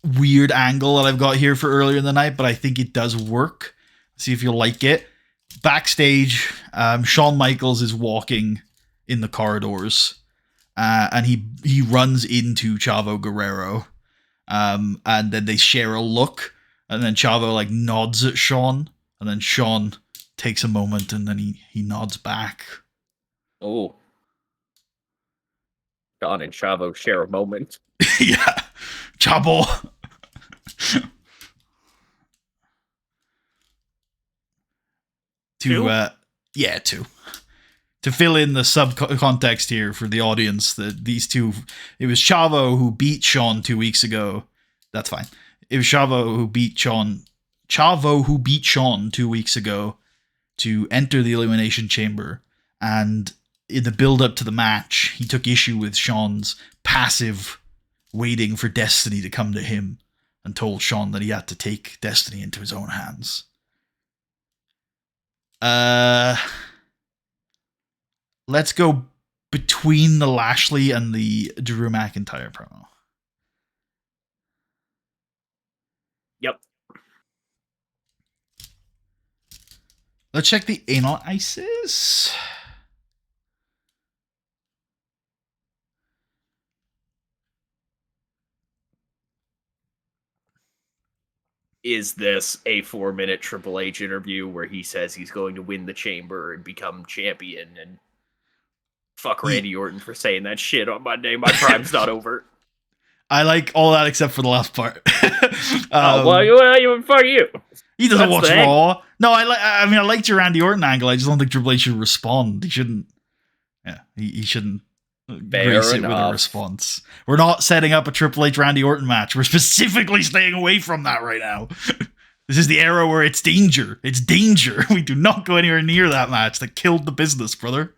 weird angle that I've got here for earlier in the night, but I think it does work. See if you'll like it. Backstage, Shawn Michaels is walking in the corridors, and he runs into Chavo Guerrero, and then they share a look, and then Chavo like nods at Shawn, and then Shawn takes a moment, and then he nods back. Oh. Shawn and Chavo share a moment. Yeah. Chavo. Two. To fill in the subcontext here for the audience, that these two, it was Chavo who beat Shawn 2 weeks ago. That's fine. It was Chavo who beat Shawn 2 weeks ago. to enter the Elimination Chamber, and in the build up to the match, he took issue with Shawn's passive waiting for Destiny to come to him and told Shawn that he had to take Destiny into his own hands. Let's go between the Lashley and the Drew McIntyre promo. Yep. Let's check the anal ISIS. Is this a 4-minute Triple H interview where he says he's going to win the chamber and become champion and fuck Randy Orton for saying that shit on Monday? My prime's not over. I like all that except for the last part. Fuck you. He doesn't watch Raw. No, I liked your Randy Orton angle. I just don't think Triple H should respond. He shouldn't. Yeah, he shouldn't grace it with a response. We're not setting up a Triple H Randy Orton match. We're specifically staying away from that right now. This is the era where it's danger. It's danger. We do not go anywhere near that match that killed the business, brother.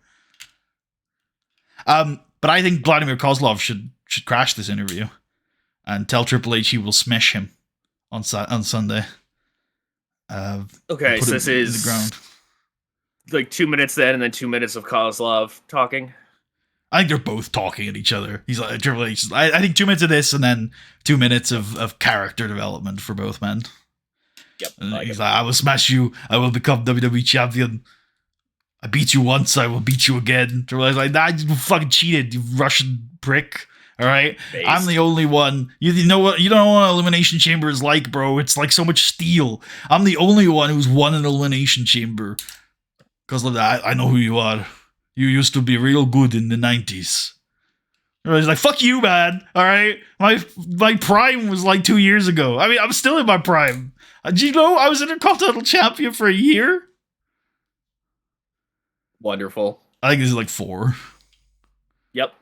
But I think Vladimir Kozlov should crash this interview and tell Triple H he will smash him on Sunday. Okay, so this is the ground. Like 2 minutes then, and then 2 minutes of Kozlov talking. I think they're both talking at each other. He's like Triple H. I think 2 minutes of this, and then 2 minutes of character development for both men. Yep. He's like, I will smash you. I will become WWE champion. I beat you once. I will beat you again. Triple H's like, nah, you fucking cheated, you Russian prick. All right, based. I'm the only one. You know what? You don't know what an Elimination Chamber is like, bro. It's like so much steel. I'm the only one who's won an Elimination Chamber. Because of that, I know who you are. You used to be real good in the 90s. He's like, fuck you, man. All right, my prime was like 2 years ago. I mean, I'm still in my prime. Do you know I was Intercontinental Champion for a year? Wonderful. I think this is like 4. Yep.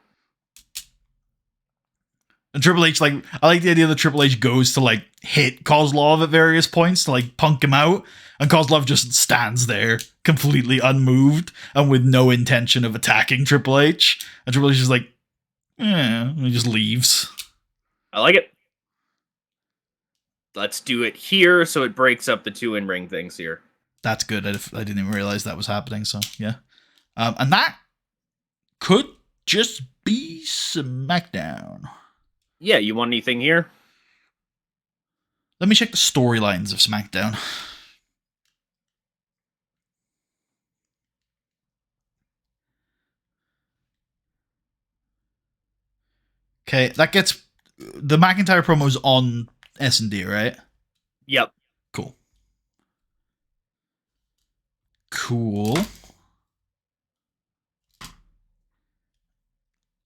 And Triple H, like, I like the idea that Triple H goes to, like, hit Kozlov at various points to, like, punk him out. And Kozlov just stands there, completely unmoved and with no intention of attacking Triple H. And Triple H is like, and he just leaves. I like it. Let's do it here so it breaks up the 2 in-ring things here. That's good. I didn't even realize that was happening, so, yeah. And that could just be SmackDown. Yeah, you want anything here? Let me check the storylines of SmackDown. Okay, that gets the McIntyre promos on S&D, right? Yep. Cool.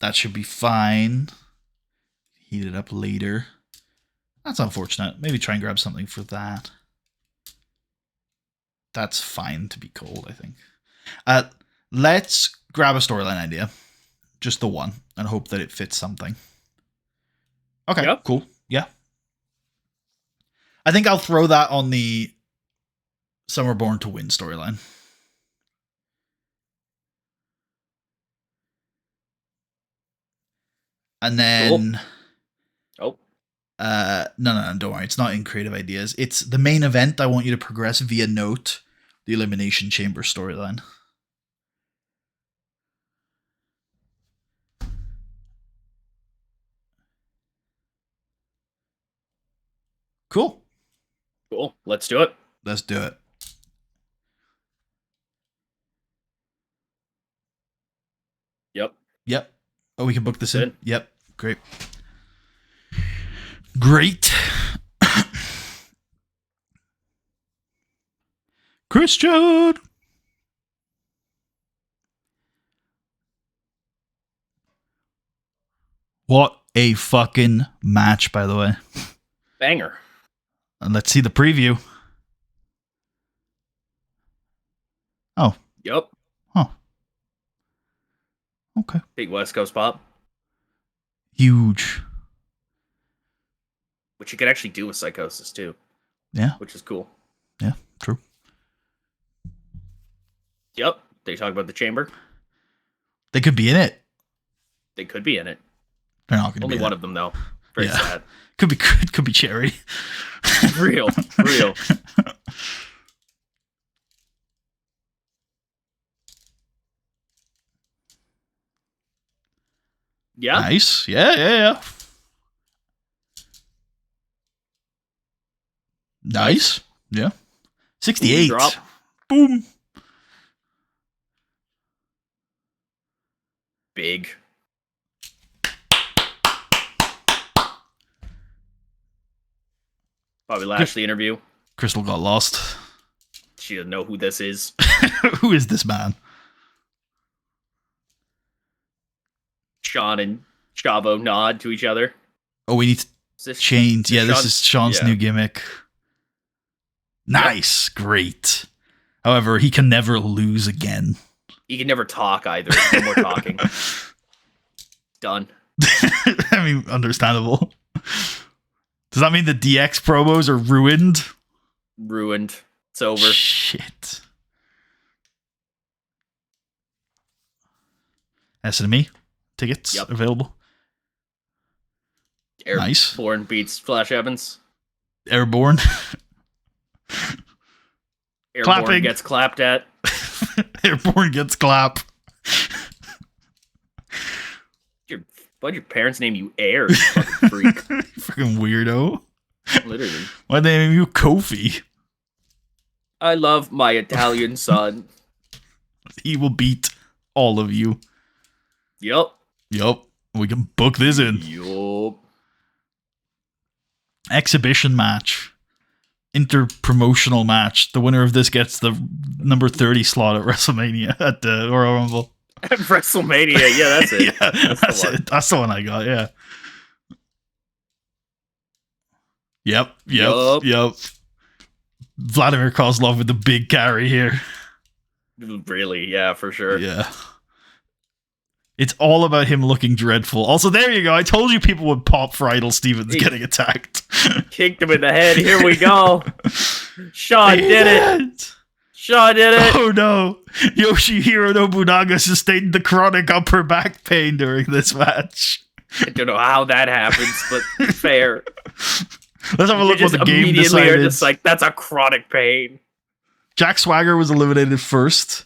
That should be fine. Heat it up later. That's unfortunate. Maybe try and grab something for that. That's fine to be cold, I think. Let's grab a storyline idea. Just the one. And hope that it fits something. Okay, yep. Cool. Yeah. I think I'll throw that on the Some Are Born to Win storyline. And then... Cool. No, don't worry. It's not in creative ideas. It's the main event. I want you to progress via note the Elimination Chamber storyline. Cool. Let's do it. Let's do it. Yep. Oh, we can book this in? Yep. Great. Christian! What a fucking match, by the way. Banger. And let's see the preview. Oh. Yep. Huh. Okay. Big West Coast pop. Huge. Which you could actually do with Psychosis, too. Yeah. Which is cool. Yeah, true. Yep. They talk about the chamber. They could be in it. They could be in it. They're not going to be Only in one it. of them, though. Very Yeah. sad. Could be Cherry. Real. Yeah. Nice. Yeah. Nice. Yeah. 68. Drop. Boom. Big. Bobby Lashley interview. Crystal got lost. She doesn't know who this is. Who is this man? Sean and Chavo nod to each other. Oh, we need to change. Yeah, this is Sean's new gimmick. Nice. Yep. Great. However, he can never lose again. He can never talk either. No more talking. Done. I mean, understandable. Does that mean the DX promos are ruined? Ruined. It's over. Shit. S&M tickets available. Nice. Airborne beats Flash Evans. Airborne. Airborne Clapping. Gets clapped at. Airborne gets clap. Why'd your parents name you Air, you fucking freak? Freaking weirdo. Literally. Why'd they name you Kofi? I love my Italian son. He will beat all of you. Yup. We can book this in. Yup. Exhibition match. Inter-promotional match. The winner of this gets the number 30 slot at WrestleMania at the Royal Rumble. WrestleMania, yeah, that's it. Yeah, that's it. That's the one I got, yeah. Yep. Vladimir Kozlov with the big carry here. Really, yeah, for sure. Yeah. It's all about him looking dreadful. Also, there you go. I told you people would pop for Idol Stevens getting attacked. Kicked him in the head. Here we go. Shawn did it. Shawn did it. Oh no. Yoshihiro Nobunaga sustained the chronic upper back pain during this match. I don't know how that happens, but fair. Let's have a look what the game immediately decided. are just like, that's a chronic pain. Jack Swagger was eliminated first.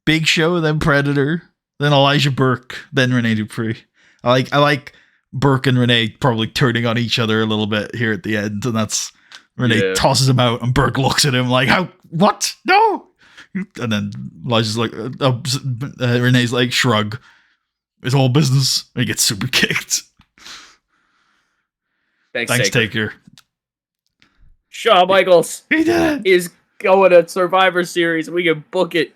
Big Show, then Predator, then Elijah Burke, then Rene Dupree. I like Burke and Rene probably turning on each other a little bit here at the end, and that's Rene tosses him out, and Burke looks at him like, "How? What? No!" And then Elijah's like, Renee's like, "Shrug. It's all business." And he gets super kicked. Thanks, Taker. Shawn Michaels he did it. Is going to Survivor Series. We can book it.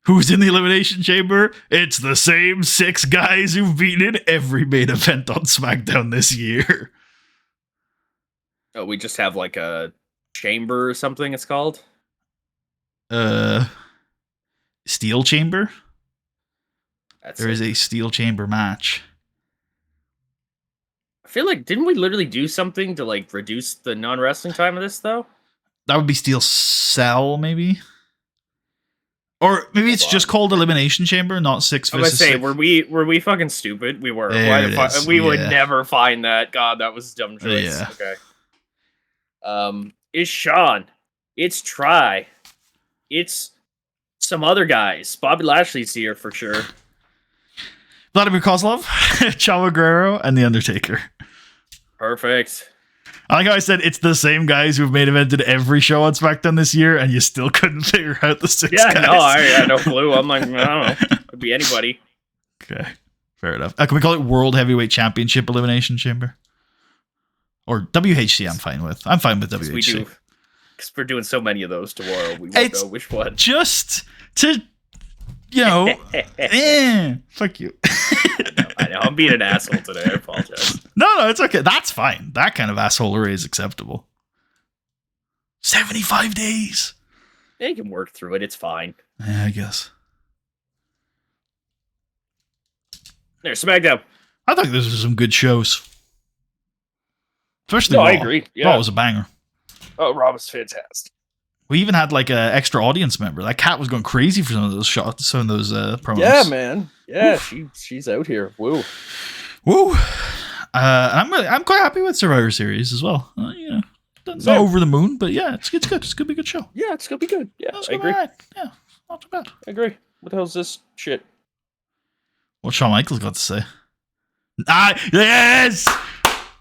Who's in the Elimination Chamber? It's the same 6 guys who've been in every main event on SmackDown this year. Oh, we just have like a chamber or something it's called? Steel Chamber? There is a Steel Chamber match. I feel like, didn't we literally do something to like reduce the non-wrestling time of this though? That would be Steel Cell, maybe? Or maybe it's just called Elimination Chamber, not 6 versus 6. I was gonna say, were we fucking stupid? We were. We would never find that. God, that was a dumb choice. Yeah. Okay. It's Shawn. It's Try. It's some other guys. Bobby Lashley's here for sure. Vladimir Kozlov, Chavo Guerrero, and The Undertaker. Perfect. I like how I said it's the same guys who've main evented every show on SmackDown this year, and you still couldn't figure out the 6 guys. No, I had no clue. I'm like, I don't know. Could be anybody. Okay, fair enough. Can we call it World Heavyweight Championship Elimination Chamber? Or WHC, I'm fine with. I'm fine with WHC. We do. Because we're doing so many of those tomorrow, we won't know which one. Just to, fuck you. I know. I'm being an asshole today. I apologize. No, it's okay. That's fine. That kind of assholery is acceptable. 75 days. Yeah, you can work through it. It's fine. Yeah, I guess. There's SmackDown. I thought those were some good shows. Especially Raw. Raw. I agree. Yeah. Raw was a banger. Oh, Raw was fantastic. We even had like an extra audience member. That cat was going crazy for some of those shots, some of those promos. Yeah, man. Yeah, she's out here. Woo. Woo. I'm quite happy with Survivor Series as well. It's not over the moon, but yeah, it's good. It's gonna be a good show. Yeah, it's gonna be good. Yeah, I agree. Right. Yeah, not too bad. I agree. What the hell's this shit? What Shawn Michaels got to say? Yes!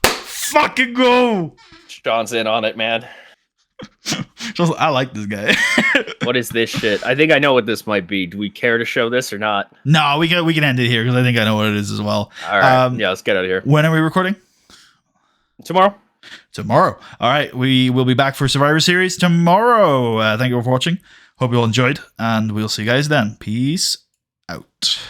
Fucking go! Sean's in on it, man. I like this guy. What is this shit? I think I know what this might be. Do we care to show this or not? No, we can end it here because I think I know what it is as well. All right. Yeah, let's get out of here. When are we recording? Tomorrow. All right. We will be back for Survivor Series tomorrow. Thank you for watching. Hope you all enjoyed, and we'll see you guys then. Peace out.